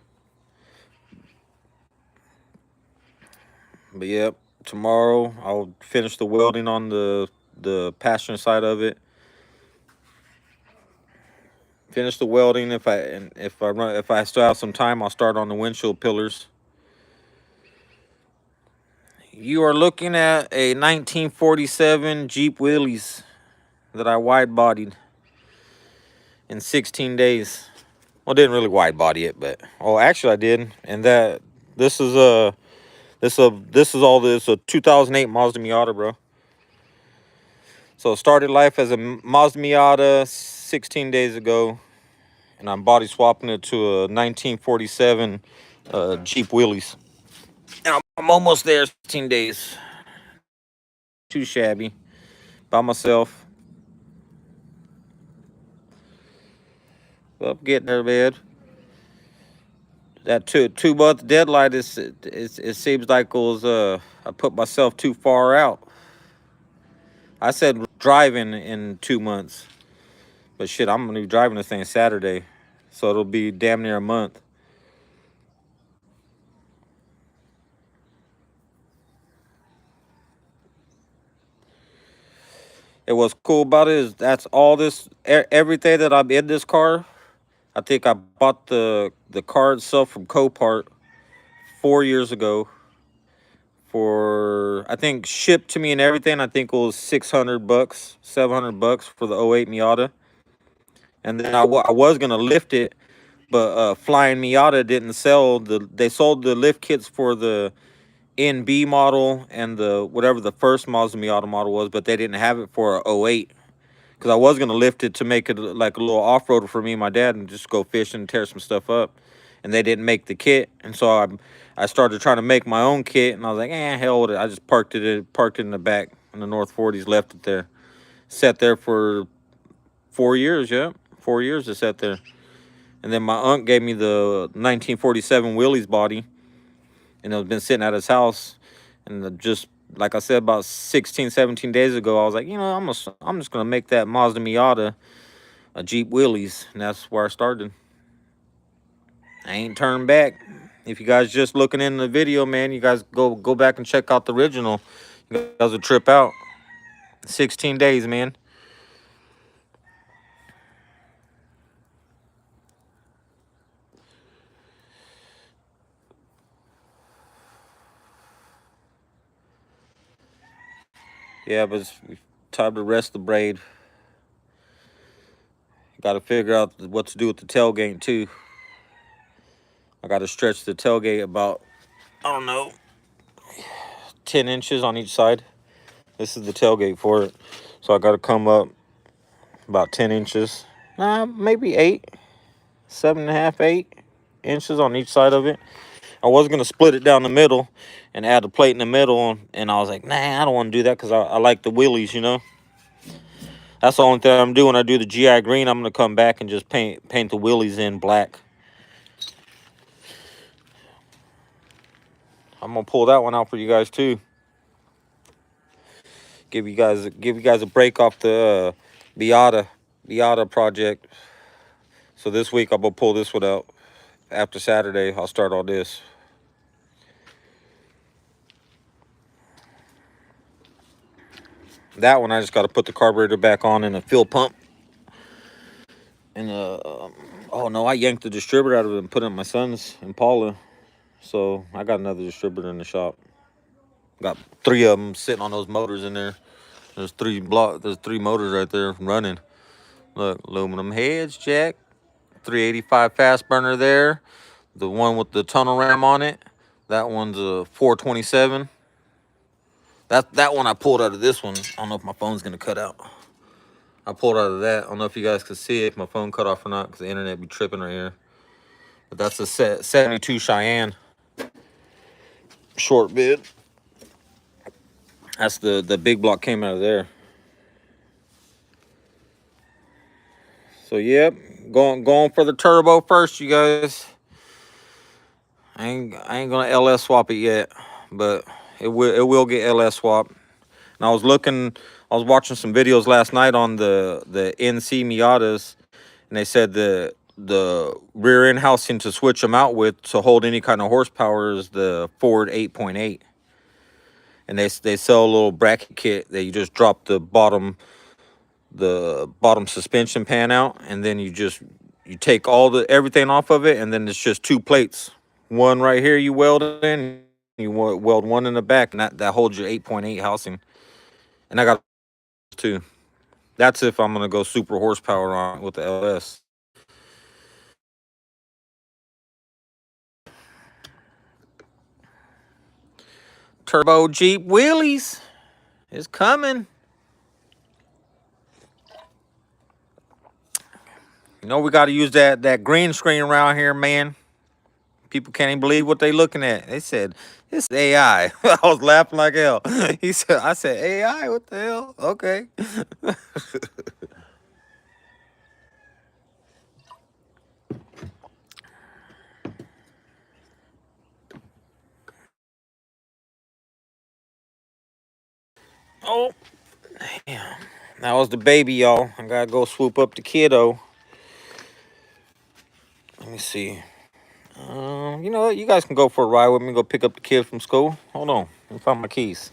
but yep, tomorrow I'll finish the welding on the passenger side of it. Finish the welding. If I still have some time, I'll start on the windshield pillars. You are looking at a 1947 Jeep Willys that I wide bodied in 16 days. Well, didn't really wide body it, but actually I did. And this is a 2008 Mazda Miata, bro. So it started life as a Mazda Miata 16 days ago, and I'm body swapping it to a 1947 Jeep Willys. And I'm almost there. 16 days. Too shabby. By myself. Up getting there, man. That 2 month deadline it seems like it was I put myself too far out. I said driving in 2 months, but shit, I'm gonna be driving this thing Saturday, so it'll be damn near a month. And what's cool about it is that's all this everything that I'm in this car. I think I bought the car itself from Copart 4 years ago. For I think shipped to me and everything, I think it was $600, $700 for the '08 Miata. And then I was gonna lift it, but Flying Miata didn't sell they sold the lift kits for the NB model and the whatever the first Mazda Miata model was, but they didn't have it for a '08. Because I was gonna lift it to make it like a little off-roader for me and my dad and just go fishing and tear some stuff up. And they didn't make the kit, and so I started trying to make my own kit, and I was like, hell with it. I just parked it in the back in the North 40s, left it there, sat there for 4 years. Yeah, 4 years it sat there, and then my uncle gave me the 1947 Willys body, and it's been sitting at his house, and just like I said, about 16, 17 days ago, I was like, I'm just gonna make that Mazda Miata a Jeep Willys, and that's where I started. I ain't turned back. If you guys just looking in the video, man, you guys go back and check out the original. You guys will trip out. 16 days, man. Yeah, but it's time to rest the braid. Got to figure out what to do with the tailgate too. I got to stretch the tailgate about, I don't know, 10 inches on each side. This is the tailgate for it. So I got to come up about 10 inches. Maybe 8, 7.5, 8 inches on each side of it. I was going to split it down the middle and add a plate in the middle. And I was like, nah, I don't want to do that because I like the Willys, That's the only thing I'm doing. I do the GI green. I'm going to come back and just paint the Willys in black. I'm going to pull that one out for you guys too. Give you guys a break off the Miata project. So this week I'm going to pull this one out. After Saturday, I'll start all this. That one, I just got to put the carburetor back on and a fuel pump. And, oh no, I yanked the distributor out of it and put it in my son's Impala. So I got another distributor in the shop. Got 3 of them sitting on those motors in there. There's 3 motors right there running. Look, aluminum heads, jack. 385 fast burner there. The one with the tunnel ram on it. That one's a 427. That one I pulled out of this one. I don't know if my phone's gonna cut out. I pulled out of that. I don't know if you guys can see it, if my phone cut off or not, because the internet be tripping right here. But that's a 72 Cheyenne. short bed. That's the big block came out of there. So yep, going for the turbo first, you guys. I ain't gonna LS swap it yet, but it will get LS swap. And I was watching some videos last night on the NC Miatas, and they said the rear end housing to switch them out with to hold any kind of horsepower is the Ford 8.8, and they sell a little bracket kit that you just drop the bottom suspension pan out, and then you take everything off of it, and then it's just two plates. One right here you weld in, you weld one in the back, and that holds your 8.8 housing. And I got two. That's if I'm gonna go super horsepower on with the LS. Turbo Jeep wheelies is coming. You know we got to use that green screen around here, man. People can't even believe what they looking at. They said it's AI. I was laughing like hell. I said AI. What the hell? Okay. Oh, damn. That was the baby, y'all. I gotta go swoop up the kiddo. Let me see. You know what? You guys can go for a ride with me. Go pick up the kid from school. Hold on. Let me find my keys.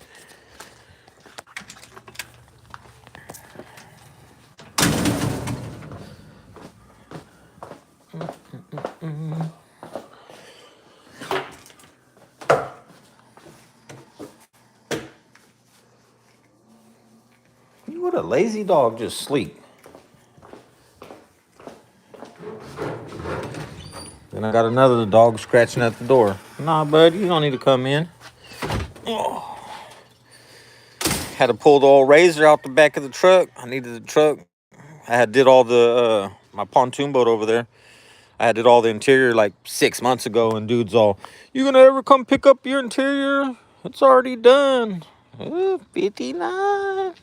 What a lazy dog, just sleep. Then I got another dog scratching at the door. Nah, bud, you don't need to come in. Oh. Had to pull the old razor out the back of the truck. I needed the truck. Did all the my pontoon boat over there. I did all the interior like 6 months ago, and dude's all, "You gonna ever come pick up your interior? It's already done." 59.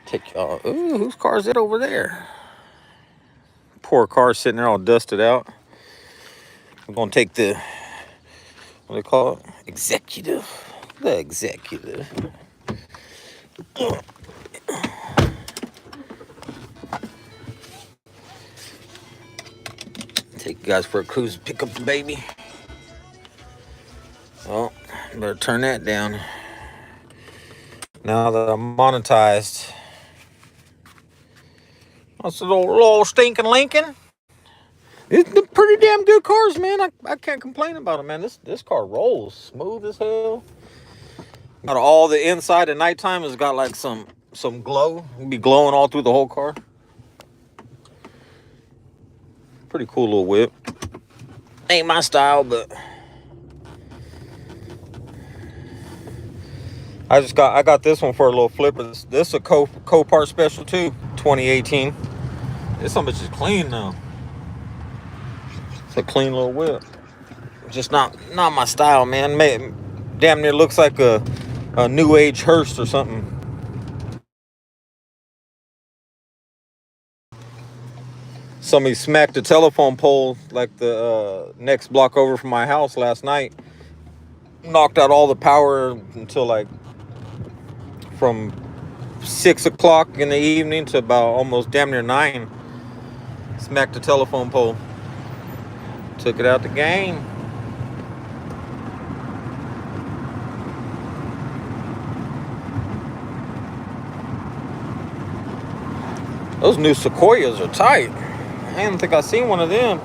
Take y'all. Ooh, whose car is it over there? Poor car sitting there all dusted out. I'm gonna take the, what do they call it? Executive. The executive. Take you guys for a cruise and pick up the baby. Well, better turn that down. Now that I'm monetized. That's a little stinking Lincoln. It's pretty damn good cars, man. I can't complain about them, man. This car rolls smooth as hell. Got all the inside at nighttime has got like some glow. It'll be glowing all through the whole car. Pretty cool little whip. Ain't my style, but I got this one for a little flipper. This is a Copart special too, 2018. This one bitch is clean now. It's a clean little whip. Just not my style, man. Damn near looks like a new age hearse or something. Somebody smacked a telephone pole like the next block over from my house last night. Knocked out all the power until like from 6 o'clock in the evening to about almost damn near 9. Smacked the telephone pole. Took it out the game. Those new Sequoias are tight. I didn't think I seen one of them.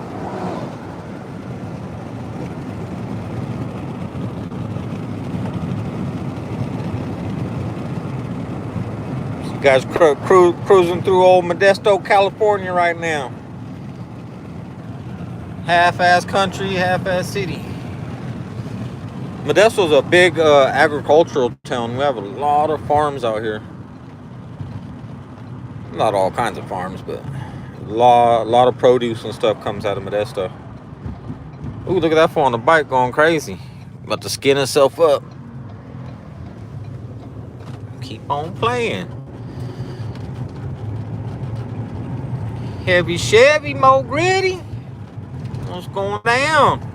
You guys cruising through old Modesto, California right now. Half-ass country, half-ass city. Modesto's a big agricultural town. We have a lot of farms out here. Not all kinds of farms, but lot of produce and stuff comes out of Modesto. Ooh, look at that fool on the bike going crazy. About to skin himself up. Keep on playing. Heavy Chevy, Mo Gritty. What's going down?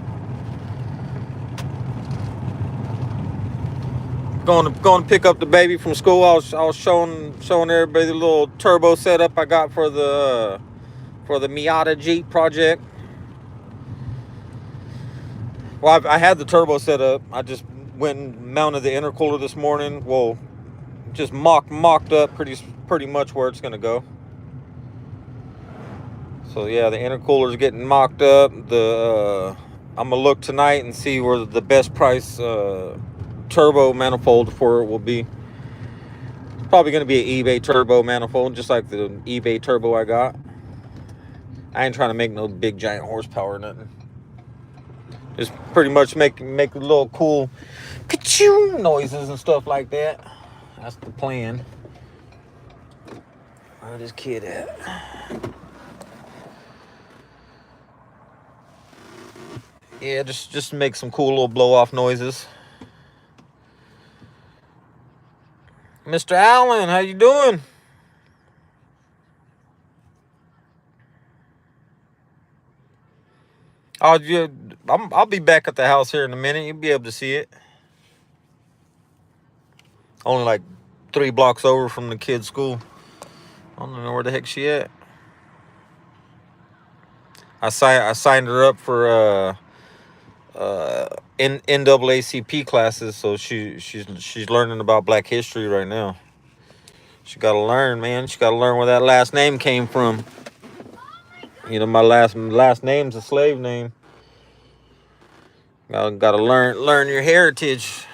Going to pick up the baby from school. I was showing everybody the little turbo setup I got for the Miata Jeep project. Well, I had the turbo set up. I just went and mounted the intercooler this morning. Well, just mocked up pretty much where it's gonna go. So yeah, the intercooler's getting mocked up. I'm gonna look tonight and see where the best price turbo manifold for it will be. It's probably gonna be an eBay turbo manifold, just like the eBay turbo I got. I ain't trying to make no big giant horsepower or nothing. Just pretty much make a little cool ka-choo noises and stuff like that. That's the plan. Where this kid at? Yeah, just make some cool little blow-off noises. Mr. Allen, how you doing? I'll be back at the house here in a minute. You'll be able to see it. Only like 3 blocks over from the kid's school. I don't know where the heck she at. I signed her up for NAACP classes, so she's learning about Black history right now. She gotta learn, man. She gotta learn where that last name came from. You know, my last name's a slave name. Gotta learn your heritage.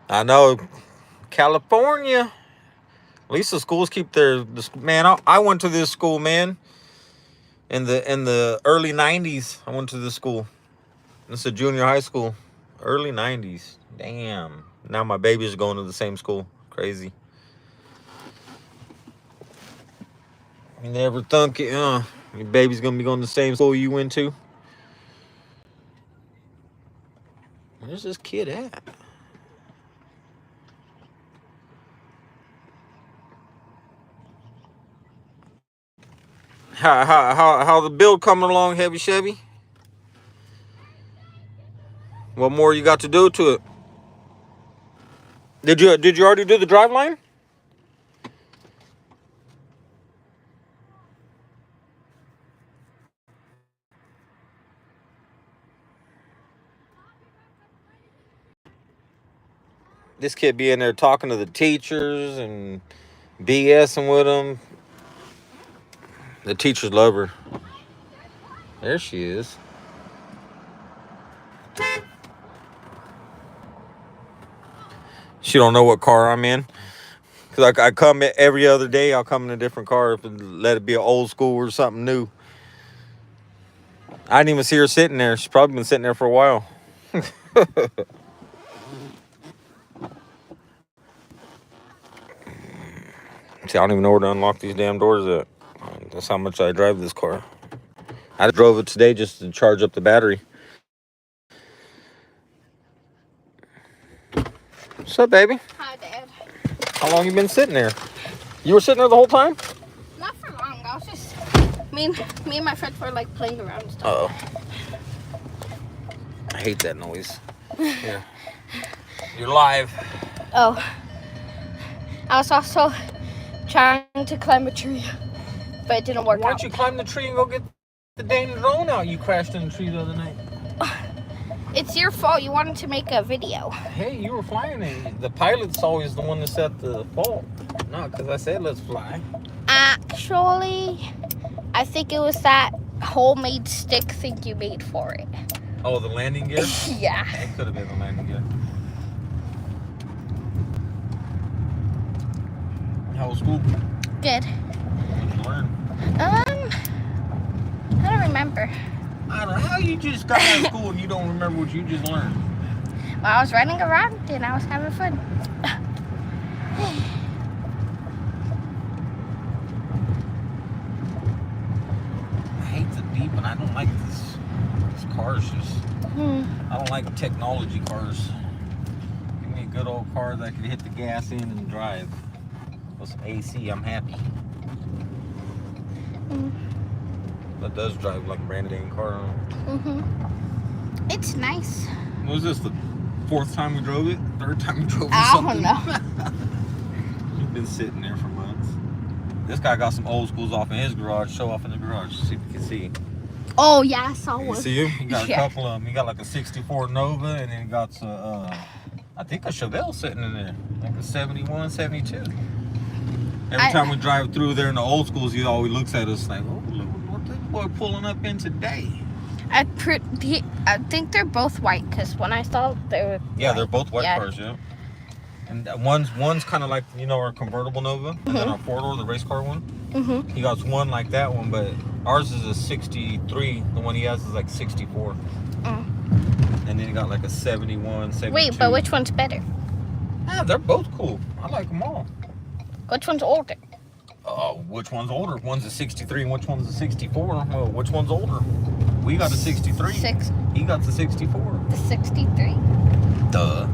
I know, California. At least the schools keep their man. I went to this school, man. In the early '90s, I went to this school. It's a junior high school. Early '90s. Damn. Now my baby's going to the same school. Crazy. You never thunk it, your baby's gonna be going to the same school you went to. Where's this kid at? How the build coming along, Heavy Chevy? What more you got to do to it? Did you already do the driveline? This kid be in there talking to the teachers and BSing with them. The teachers love her. There she is. She don't know what car I'm in. Cause I come every other day. I'll come in a different car and let it be an old school or something new. I didn't even see her sitting there. She's probably been sitting there for a while. See, I don't even know where to unlock these damn doors at. That's how much I drive this car. I drove it today just to charge up the battery. What's up, baby? Hi, Dad. How long you been sitting there? You were sitting there the whole time? Not for long. I was just me and my friends were like playing around and stuff. Uh-oh. I hate that noise. Here. You're live. Oh. I was also trying to climb a tree, but it didn't work Why out. don't you climb the tree and go get the dang drone out? You crashed in the tree the other night. It's your fault. You wanted to make a video. Hey, you were flying it. The pilot's always the one that's at the fault. No, because I said let's fly. Actually, I think it was that homemade stick thing you made for it. Oh, the landing gear? Yeah. It could have been the landing gear. How was school? Good. What did you learn? I don't remember. I don't know how you just got out of school and you don't remember what you just learned. Well, I was running around and I was having fun. cars. Just, I don't like technology cars. Give me a good old car that can hit the gas in and drive. With some AC, I'm happy. That does drive like a brand new car. It's nice. Was this the 4th time we drove it? 3rd time we drove it? I Something? don't know. You've been sitting there for months. This guy got some old schools off in his garage. Show off in the garage. See if you can see. Oh yeah, I saw You one. see him? He got a couple of them. He got like a 64 Nova, and then he got I think a Chevelle sitting in there. Like a 71, 72. Every time we drive through there in the old schools, he always looks at us like, oh, look what this boy pulling up in today. I think they're both white because when I saw they were. Yeah, they're both white cars, yeah. And one's kind of like, you know, our convertible Nova, and then our 4-door, the race car one. He got one like that one, but ours is a 63. The one he has is like 64. And then he got like a 71, 72. Wait, but which one's better? Yeah, they're both cool. I like them all. Which one's older? Which one's older? One's a 63 and which one's a 64? Well, which one's older? We got a 63. He got the 64. The 63? Duh.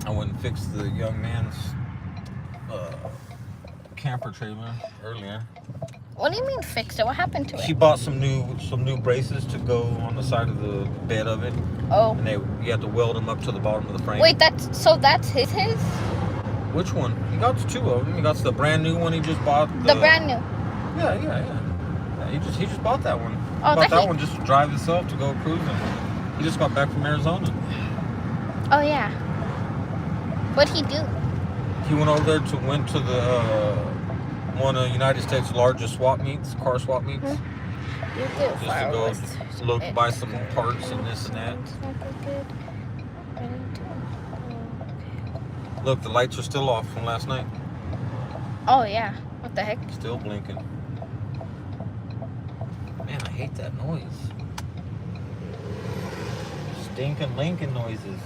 I went and fixed the young man's camper trailer earlier. What do you mean fixed it? What happened to it? She bought some new braces to go on the side of the bed of it. Oh. And you had to weld them up to the bottom of the frame. Wait, that's his? Which one? He got 2 of them. He got the brand new one he just bought. The brand new. Yeah. He just bought that one. Oh, Bought that one just to drive itself to go cruising. He just got back from Arizona. Oh yeah. What'd he do? He went over there went to the one of the United States' largest swap meets, car swap meets. You do. Just to go look, buy some parts and this and that. Look, the lights are still off from last night. Oh yeah. What the heck? Still blinking. Man, I hate that noise. Stinking Lincoln noises.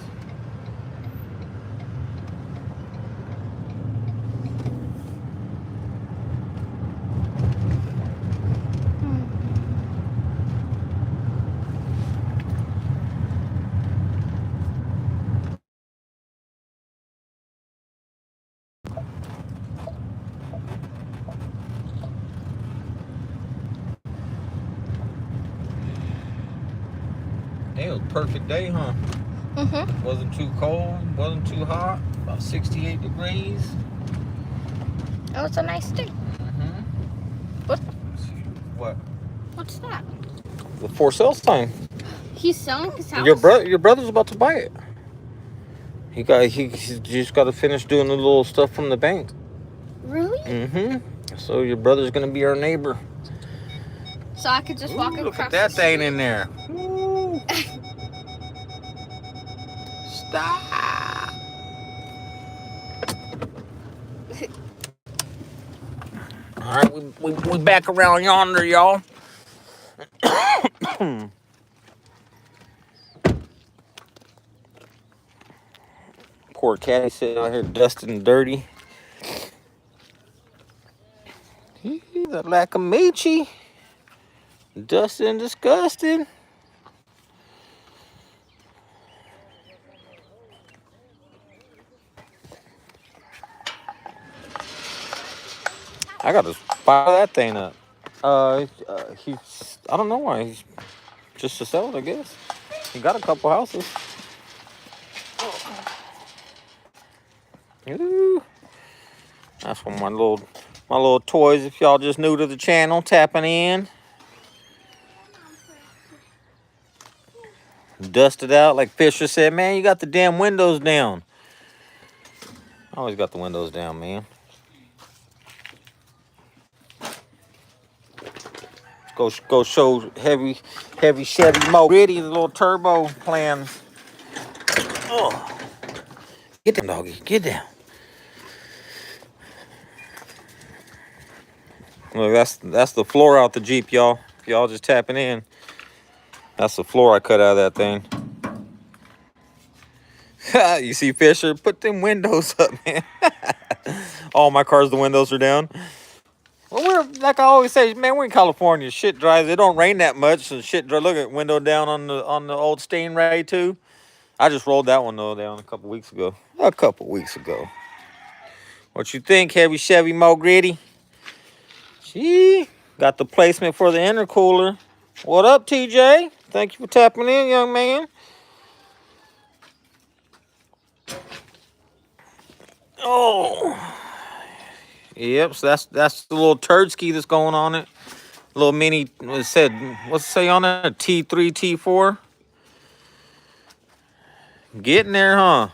It was a perfect day, huh? Wasn't too cold, wasn't too hot. About 68 degrees. It was a nice day. What? What? What's that? The for sale sign. He's selling his house. Your brother's about to buy it. He just got to finish doing the little stuff from the bank. Really? So your brother's gonna be our neighbor. So I could just walk across. Look at that thing in there. Stop. All right, we back around yonder, y'all. Poor Caddy sitting out here dusting and dirty. The lack of Michi. Dusty and disgusted. I gotta fire that thing up. I don't know why. He's just to sell it, I guess. He got a couple houses. Ooh. That's one of my little toys. If y'all just new to the channel, tapping in. Dusted out, like Fisher said, man, you got the damn windows down. I always got the windows down, man. Go show heavy Chevy Mo Gritty the little turbo plans. Oh, get down, doggy, get down. Look, that's the floor out the Jeep, y'all. If y'all just tapping in. That's the floor I cut out of that thing. You see Fisher? Put them windows up, man. All my cars, the windows are down. Well, we're like I always say, man. We're in California. Shit dries. It don't rain that much, and shit dry. Look at window down on the old Stingray too. I just rolled that one though down a couple weeks ago. A couple weeks ago. What you think, Heavy Chevy Mo Gritty? Gee, got the placement for the intercooler. What up, TJ? Thank you for tapping in, young man. Oh, yep. So that's the little turd ski that's going on it. Little mini. It said, what's it say on it? T3, T4. Getting there, huh?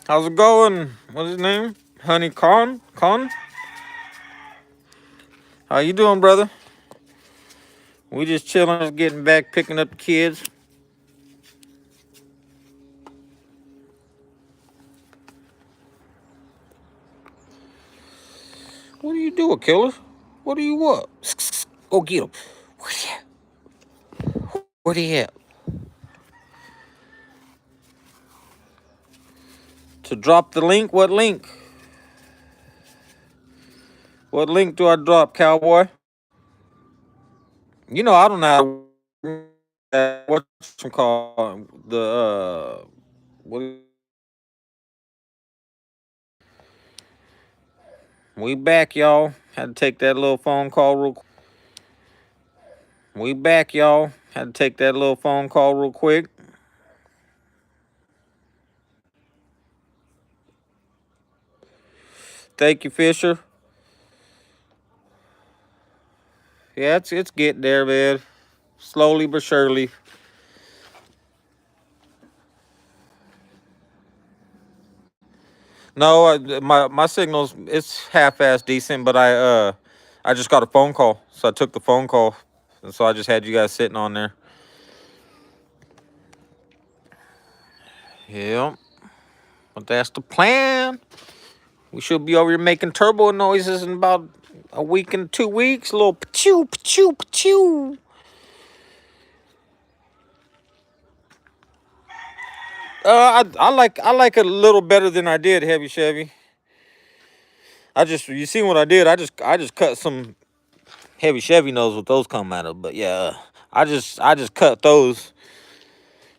How's it going? What's his name? Honey Con? Con? How you doing, brother? We just chilling, just getting back, picking up the kids. What are you doing, killer? What are you up? Go get him. Where he at? Where he at? To drop the link? What link? What link do I drop, cowboy? You know, I don't know what's called the what we back, y'all. Had to take that little phone call real quick. We back, y'all. Had to take that little phone call real quick. Thank you, Fisher. Yeah, it's getting there, man. Slowly but surely. No, my signal's it's half-ass decent, but I just got a phone call, so I took the phone call, and so I just had you guys sitting on there. Yeah, but that's the plan. We should be over here making turbo noises in about a week and 2 weeks. A little pa-chew, pa-chew, pa-chew. I like it a little better than I did, Heavy Chevy. You see what I did? I just cut some. Heavy Chevy knows what those come out of, but yeah, I just cut those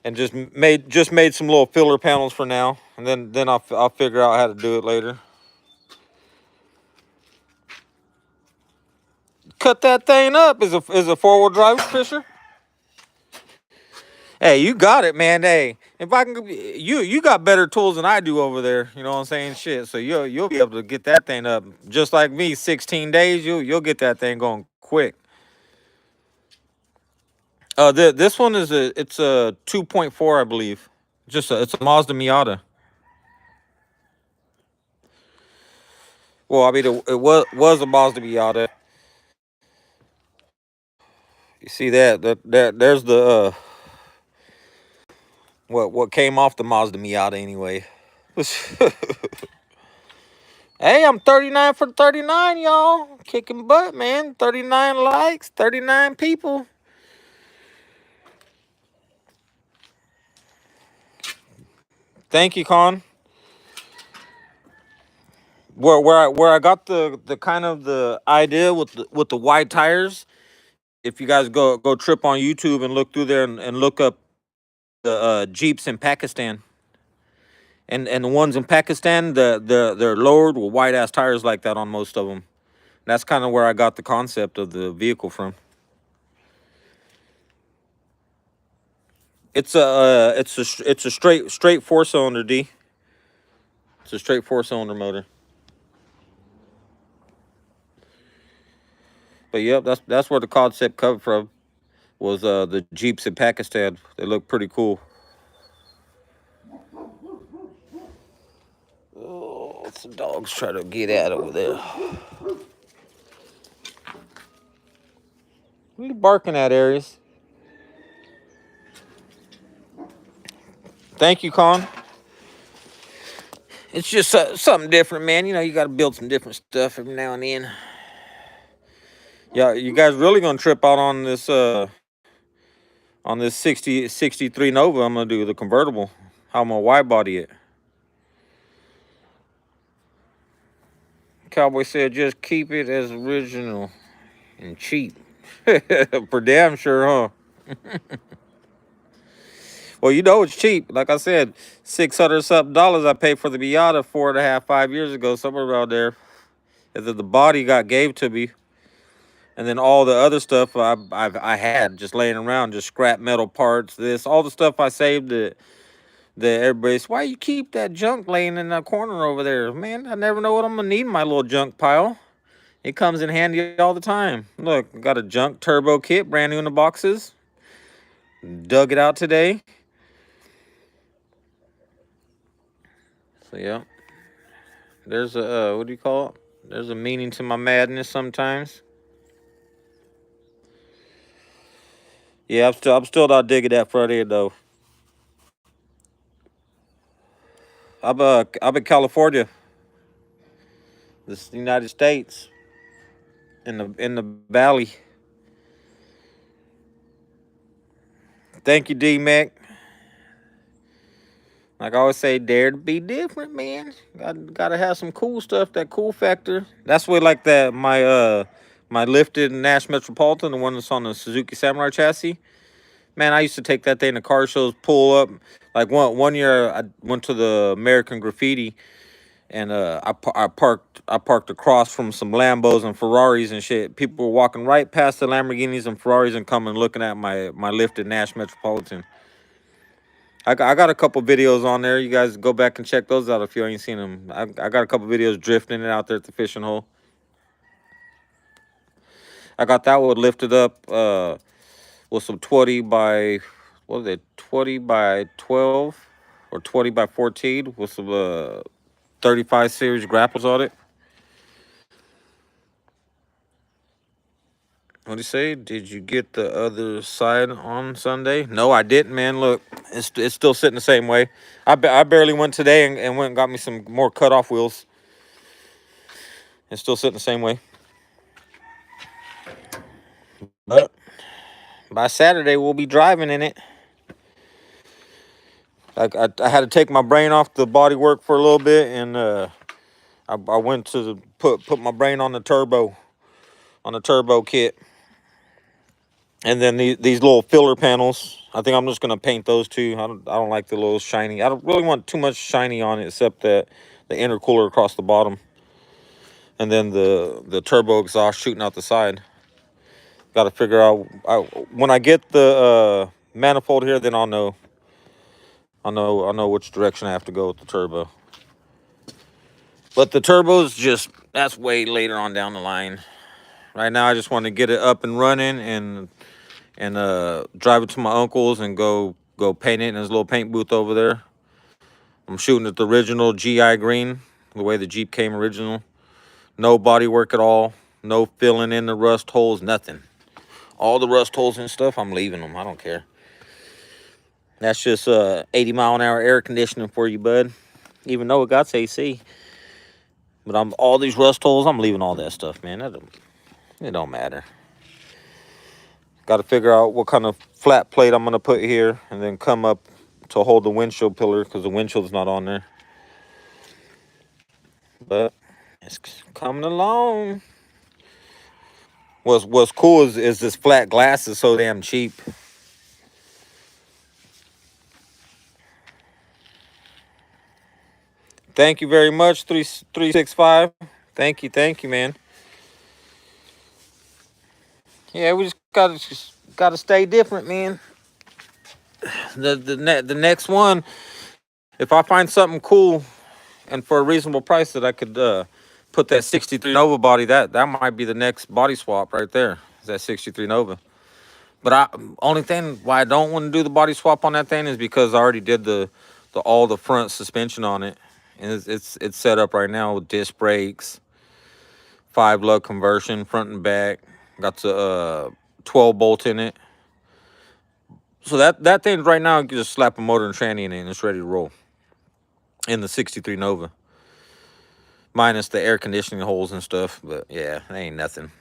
and just made some little filler panels for now, and then I'll figure out how to do it later. Cut that thing up is a 4-wheel drive, Fisher. Hey, you got it, man. Hey, if I can, you got better tools than I do over there. You know what I'm saying? Shit. So you'll be able to get that thing up just like me. 16 days, you'll get that thing going quick. This one it's a 2.4, I believe. It's a Mazda Miata. Well, I mean it was a Mazda Miata. You see that there's the what came off the Mazda Miata anyway. Hey, I'm 39 for 39, y'all. Kicking butt, man. 39 likes, 39 people. Thank you, Con. Where I got the kind of the idea with the wide tires. If you guys go trip on YouTube and look through there and look up the Jeeps in Pakistan. And the ones in Pakistan, they're lowered with wide ass tires like that on most of them. That's kind of where I got the concept of the vehicle from. It's a straight 4-cylinder D. It's a straight 4-cylinder motor. But yep, that's where the concept come from. Was the Jeeps in Pakistan. They look pretty cool. Oh, some dogs try to get out over there. What are you barking at, Aries? Thank you, Con. It's just something different, man. You know, you got to build some different stuff every now and then. Yeah, you guys really gonna trip out on this On this 63 Nova, I'm gonna do the convertible. How I'm gonna wide body it. Cowboy said just keep it as original and cheap. For damn sure, huh? Well, you know it's cheap. Like I said, $600 something I paid for the Miata 4.5, 5 years ago, somewhere around there. And then the body got gave to me, and then all the other stuff I had just laying around, just scrap metal parts, this all the stuff I saved that everybody's, why you keep that junk laying in that corner over there, man? I never know what I'm gonna need in my little junk pile. It comes in handy all the time. Look, I got a junk turbo kit, brand new in the boxes. Dug it out today. So yeah, there's a what do you call it? There's a meaning to my madness sometimes. Yeah, I'm still not digging that front end though. I'm in California, the United States, in the valley. Thank you, D Mac. Like I always say, dare to be different, man. Gotta have some cool stuff, that cool factor. That's what like that my lifted Nash Metropolitan, the one that's on the Suzuki Samurai chassis. Man, I used to take that thing to car shows, pull up. Like one year, I went to the American Graffiti, and I parked across from some Lambos and Ferraris and shit. People were walking right past the Lamborghinis and Ferraris and coming looking at my lifted Nash Metropolitan. I got a couple videos on there. You guys go back and check those out if you ain't seen them. I got a couple videos drifting it out there at the fishing hole. I got that one lifted up with some 20 by, what is it, 20 by 12 or 20 by 14 with some 35 series grapples on it. What do you say? Did you get the other side on Sunday? No, I didn't, man. Look, it's still sitting the same way. I barely went today and went and got me some more cut off wheels. It's still sitting the same way. But by Saturday, we'll be driving in it. I had to take my brain off the body work for a little bit, and I went to put my brain on the turbo kit. And then these little filler panels, I think I'm just gonna paint those too. I don't like the little shiny. I don't really want too much shiny on it, except that the intercooler across the bottom, and then the turbo exhaust shooting out the side. Got to figure out when I get the manifold here, then I'll know. I'll know which direction I have to go with the turbo. But the turbo's that's way later on down the line. Right now, I just want to get it up and running and drive it to my uncle's and go paint it in his little paint booth over there. I'm shooting at the original GI green, the way the Jeep came original. No body work at all. No filling in the rust holes, nothing. All the rust holes and stuff, I'm leaving them. I don't care. That's just 80 mile an hour air conditioning for you, bud. Even though it got AC. But all these rust holes, I'm leaving all that stuff, man. It don't matter. Got to figure out what kind of flat plate I'm going to put here and then come up to hold the windshield pillar because the windshield's not on there. But it's coming along. What's cool is this flat glass is so damn cheap. Thank you very much, 365. Thank you, man. Yeah, we just gotta stay different, man. The next one, if I find something cool and for a reasonable price that I could put that 63 Nova body, that might be the next body swap right there. Is that 63 Nova? But only thing why I don't want to do the body swap on that thing is because I already did all the front suspension on it, and it's set up right now with disc brakes, 5 lug conversion front and back. Got the 12 bolt in it. So that thing right now, you can just slap a motor and tranny in it and it's ready to roll. In the 63 Nova. Minus the air conditioning holes and stuff. But yeah, it ain't nothing.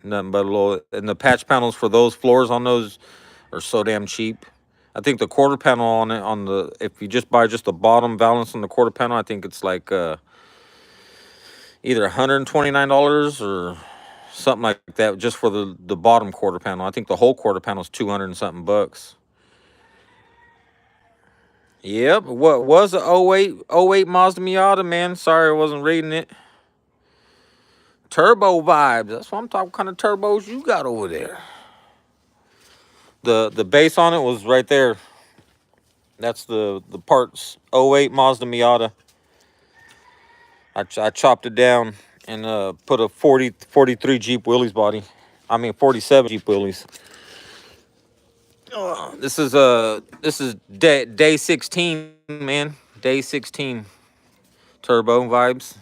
Nothing but a little. And the patch panels for those floors on are so damn cheap. I think the quarter panel on it, if you just buy just the bottom valance on the quarter panel, I think it's like either $129 or something like that, just for the bottom quarter panel. I think the whole quarter panel is 200 and something bucks. Yep, what was a oh eight Mazda Miata, man? Sorry I wasn't reading it. Turbo vibes. That's what I'm talking. What kind of turbos you got over there? The base on it was right there. That's the parts. Oh eight Mazda Miata. I chopped it down and put a 43 Jeep Willys body. I mean 47 Jeep Willys. This is day 16, man. Day 16. Turbo vibes.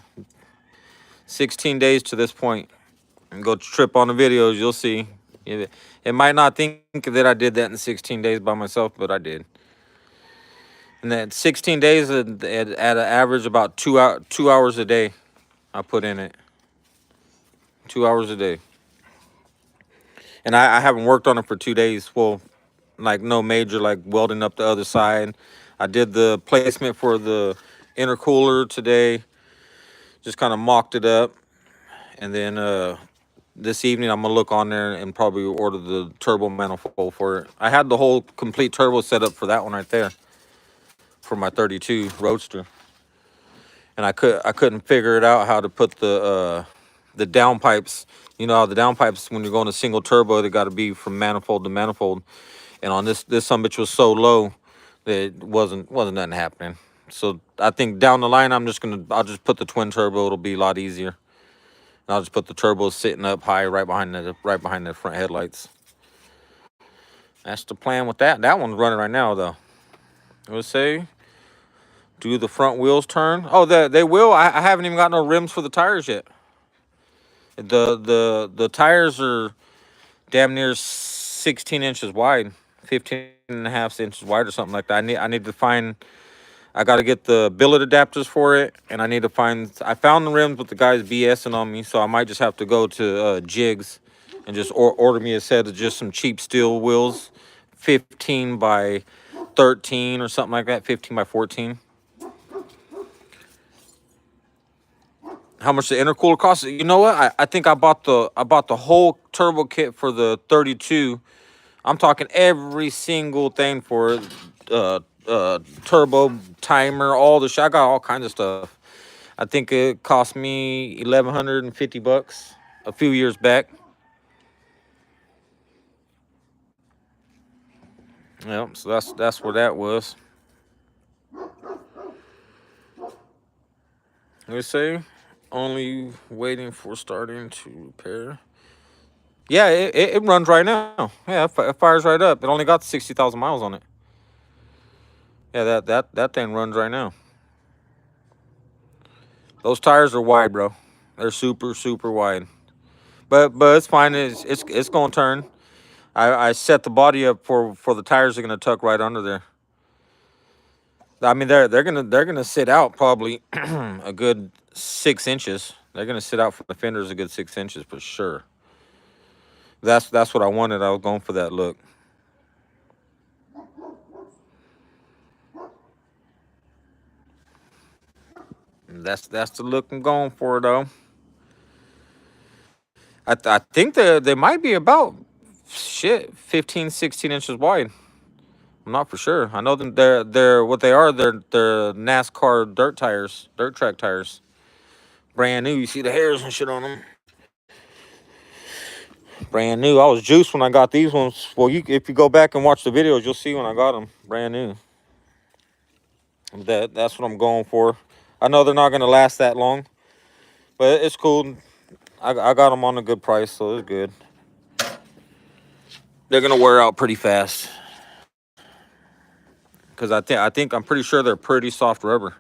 16 days to this point. And go trip on the videos, you'll see. It might not think that I did that in 16 days by myself, but I did. And that 16 days at an average about 2 hours a day I put in it. 2 hours a day. And I haven't worked on it for 2 days. Well, like no major, like welding up the other side. I did the placement for the intercooler today. Just kind of mocked it up. And then this evening I'm gonna look on there and probably order the turbo manifold for it. I had the whole complete turbo set up for that one right there, for my 32 Roadster, and I couldn't figure it out how to put the downpipes. You know how the downpipes, when you're going to single turbo, they got to be from manifold to manifold, and on this sumbitch was so low that it wasn't nothing happening. So I think down the line I'll just put the twin turbo. It'll be a lot easier. And I'll just put the turbo sitting up high right behind the front headlights. That's the plan with that. That one's running right now though. Let's say, do the front wheels turn? Oh, they will. I haven't even got no rims for the tires yet. The tires are damn near 16 inches wide, 15 and a half inches wide or something like that. I need to find. I got to get the billet adapters for it, and I need to find. I found the rims, but the guy's BSing on me, so I might just have to go to Jigs and just order me a set of just some cheap steel wheels, 15 by 13 or something like that, 15 by 14. How much the intercooler costs? You know what? I think I bought the whole turbo kit for the 32. I'm talking every single thing for it. Turbo timer, all the shit. I got all kinds of stuff. I think it cost me $1,150 a few years back. Yep, so that's where that was. Let's see. Only waiting for starting to repair. Yeah, it runs right now. Yeah, it fires right up. It only got 60,000 miles on it. Yeah, that thing runs right now. Those tires are wide, bro. They're super wide. But it's fine. It's gonna turn. I set the body up for the tires are gonna tuck right under there. I mean they're gonna sit out probably a good 6 inches. They're gonna sit out for the fenders a good 6 inches for sure. That's what I wanted. I was going for that look. That's the look I'm going for though. I think they might be about 15, 16 inches wide. I'm not for sure. I know them. They're what they are. They're NASCAR dirt tires, dirt track tires, brand new. You see the hairs and shit on them. Brand new. I was juiced when I got these ones. Well, if you go back and watch the videos, you'll see when I got them. Brand new. That's what I'm going for. I know they're not gonna last that long, but it's cool. I got them on a good price, so it's good. They're gonna wear out pretty fast. Because I'm pretty sure they're pretty soft rubber.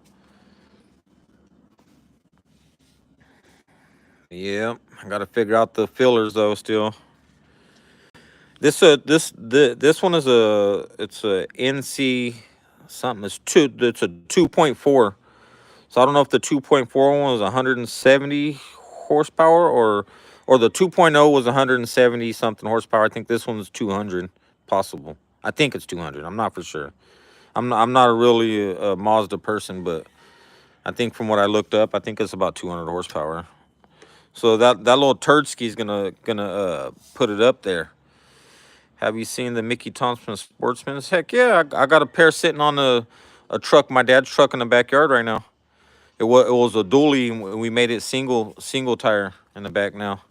Yeah, I got to figure out the fillers though. Still, this one is it's a NC something. It's a 2.4. So I don't know if the 2.4 one was 170 horsepower or the 2.0 was 170 something horsepower. I think this one's 200. possible. I think it's 200. I'm not for sure. I'm not a really Mazda person, but I think from what I looked up, I think it's about 200 horsepower. So that little Turdsky is gonna put it up there. Have you seen the Mickey Thompson Sportsman's? Heck yeah, I got a pair sitting on a truck, my dad's truck in the backyard right now. It was a dually, and we made it single tire in the back now.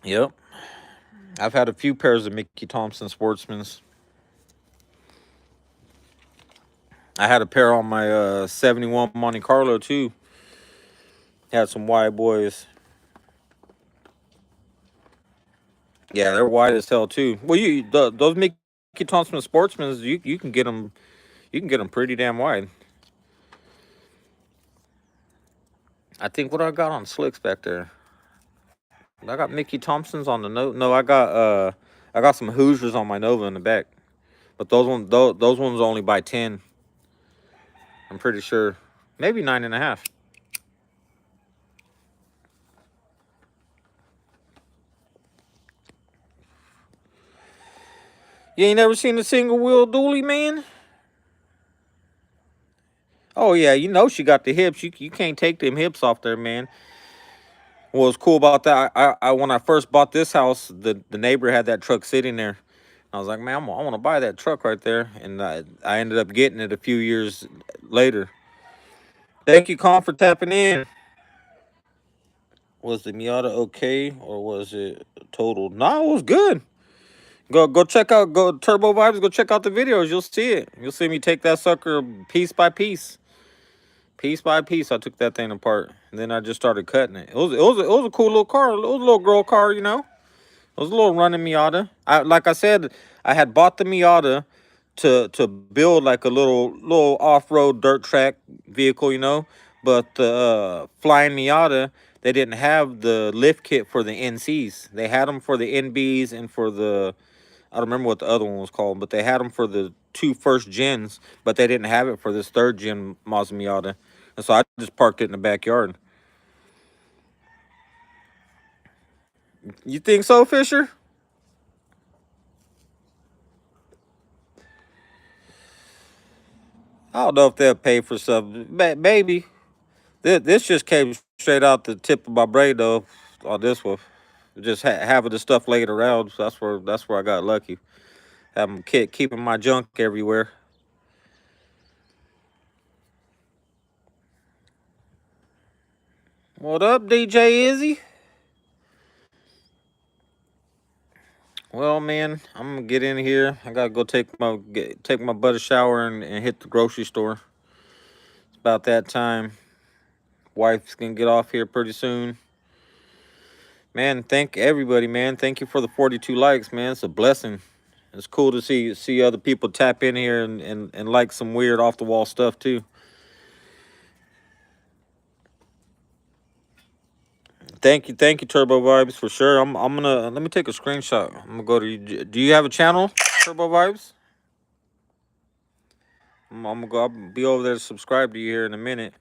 Yep, I've had a few pairs of Mickey Thompson Sportsmans. I had a pair on my 71 Monte Carlo too. Had some wide boys. Yeah, they're wide as hell too. Well, those Mickey Thompson Sportsmans, you can get them, pretty damn wide. I think what I got on slicks back there. I got Mickey Thompsons on the note. No, I got some Hoosiers on my Nova in the back. But those ones only buy 10. I'm pretty sure, maybe 9.5. You ain't never seen a single wheel dually, man? Oh yeah, you know she got the hips. You can't take them hips off there, man. What was cool about that? I when I first bought this house, the neighbor had that truck sitting there. I was like, man, I want to buy that truck right there, and I ended up getting it a few years later. Thank you, Con, for tapping in. Was the Miata okay or was it total? No, it was good. Go check out go Turbo Vibes. Go check out the videos. You'll see it. You'll see me take that sucker piece by piece, piece by piece. I took that thing apart, and then I just started cutting it. It was a cool little car. It was a little girl car, you know. It was a little running Miata. Like I said, I had bought the Miata to build like a little off road dirt track vehicle, you know. But the flying Miata, they didn't have the lift kit for the NCs. They had them for the NBs and for the, I don't remember what the other one was called, but they had them for the two first gens, but they didn't have it for this third gen Mazda Miata. And so I just parked it in the backyard. You think so, Fisher? I don't know if they'll pay for something. Maybe. This just came straight out the tip of my brain though. On this one, just having the stuff laid around. So that's where I got lucky. Having keeping my junk everywhere. What up, DJ Izzy? Well, man, I'm gonna get in here. I gotta go take my butt a shower and hit the grocery store. It's about that time. Wife's gonna get off here pretty soon. Man, thank everybody, man. Thank you for the 42 likes, man. It's a blessing. It's cool to see other people tap in here and like some weird off the wall stuff too. Thank you, Turbo Vibes, for sure. I'm gonna let me take a screenshot. I'm gonna go to you. Do you have a channel, Turbo Vibes? I'm gonna go. I'll be over there to subscribe to you here in a minute.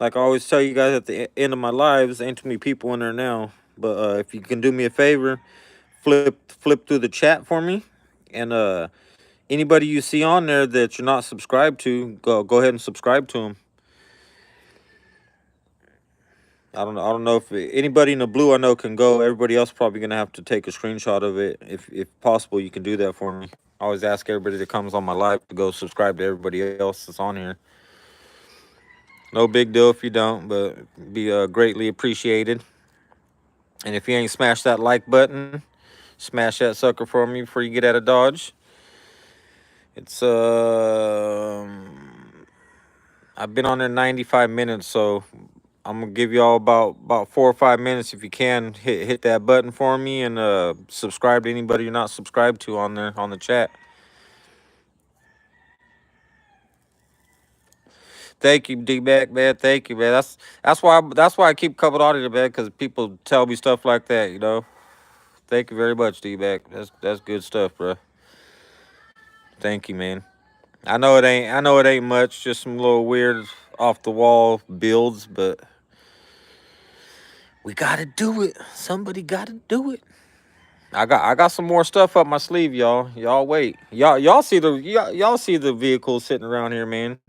Like I always tell you guys at the end of my lives, ain't too many people in there now. But if you can do me a favor, flip through the chat for me, and anybody you see on there that you're not subscribed to, go ahead and subscribe to them. I don't know if anybody in the blue I know can go. Everybody else probably gonna have to take a screenshot of it. If possible, you can do that for me. I always ask everybody that comes on my live to go subscribe to everybody else that's on here. No big deal if you don't, but be greatly appreciated. And if you ain't smashed that like button, smash that sucker for me before you get out of Dodge. It's I've been on there 95 minutes, so I'm gonna give y'all about 4 or 5 minutes if you can hit that button for me and subscribe to anybody you're not subscribed to on there on the chat. Thank you, D-Back, man. Thank you, man. That's why I keep coming on here, man, because people tell me stuff like that, you know. Thank you very much, D-Back. That's good stuff, bro. Thank you, man. I know it ain't much, just some little weird off the wall builds, but We gotta do it. Somebody gotta do it. I got some more stuff up my sleeve, y'all. Y'all wait. Y'all see y'all see the vehicles sitting around here, man.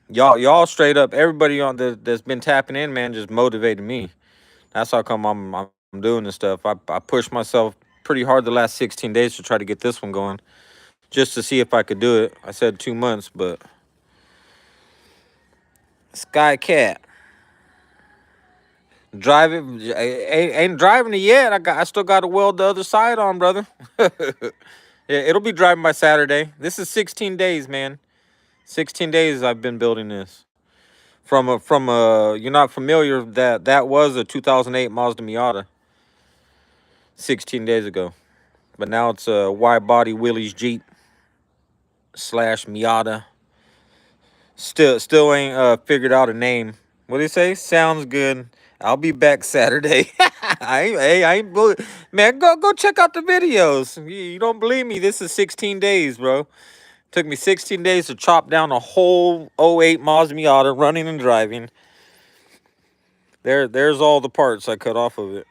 Y'all straight up. Everybody on that's been tapping in, man, just motivated me. That's how come I'm doing this stuff. I pushed myself pretty hard the last 16 days to try to get this one going, just to see if I could do it. I said 2 months, but Sky Cat. Drive it. Ain't driving it yet. I still got to weld the other side on, brother. Yeah, it'll be driving by Saturday. This is 16 days, man. 16 days I've been building this. From a you're not familiar, that was a 2008 Mazda Miata 16 days ago. But now it's a wide body Willys Jeep slash Miata. Still ain't figured out a name. What do you say? Sounds good. I'll be back Saturday. I ain't man. Go check out the videos. You don't believe me? This is 16 days, bro. Took me 16 days to chop down a whole '08 Mazda Miata, running and driving. There's all the parts I cut off of it.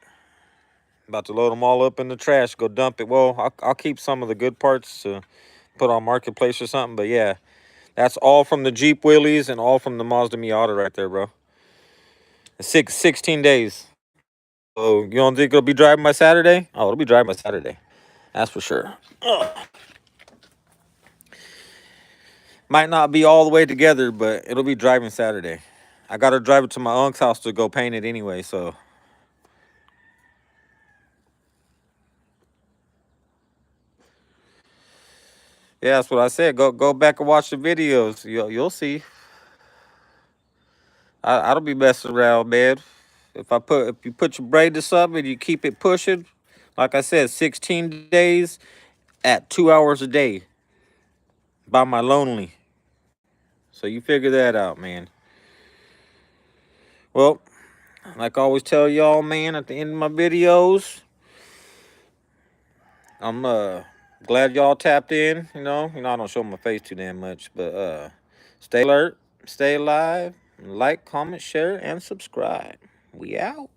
About to load them all up in the trash. Go dump it. Well, I'll keep some of the good parts to put on Marketplace or something. But yeah, that's all from the Jeep Willys and all from the Mazda Miata right there, bro. 16 days. Oh, you don't think it'll be driving by Saturday? Oh, it'll be driving by Saturday. That's for sure. Ugh. Might not be all the way together, but it'll be driving Saturday. I got to drive it to my uncle's house to go paint it anyway, so. Yeah, that's what I said. Go back and watch the videos. You'll see. I'll be messing around, man. If you put your brain to something and you keep it pushing, like I said, 16 days at 2 hours a day by my lonely. So you figure that out, man. Well, like I always tell y'all, man, at the end of my videos, I'm glad y'all tapped in. I don't show my face too damn much, but stay alert, stay alive, like, comment, share, and subscribe. We out.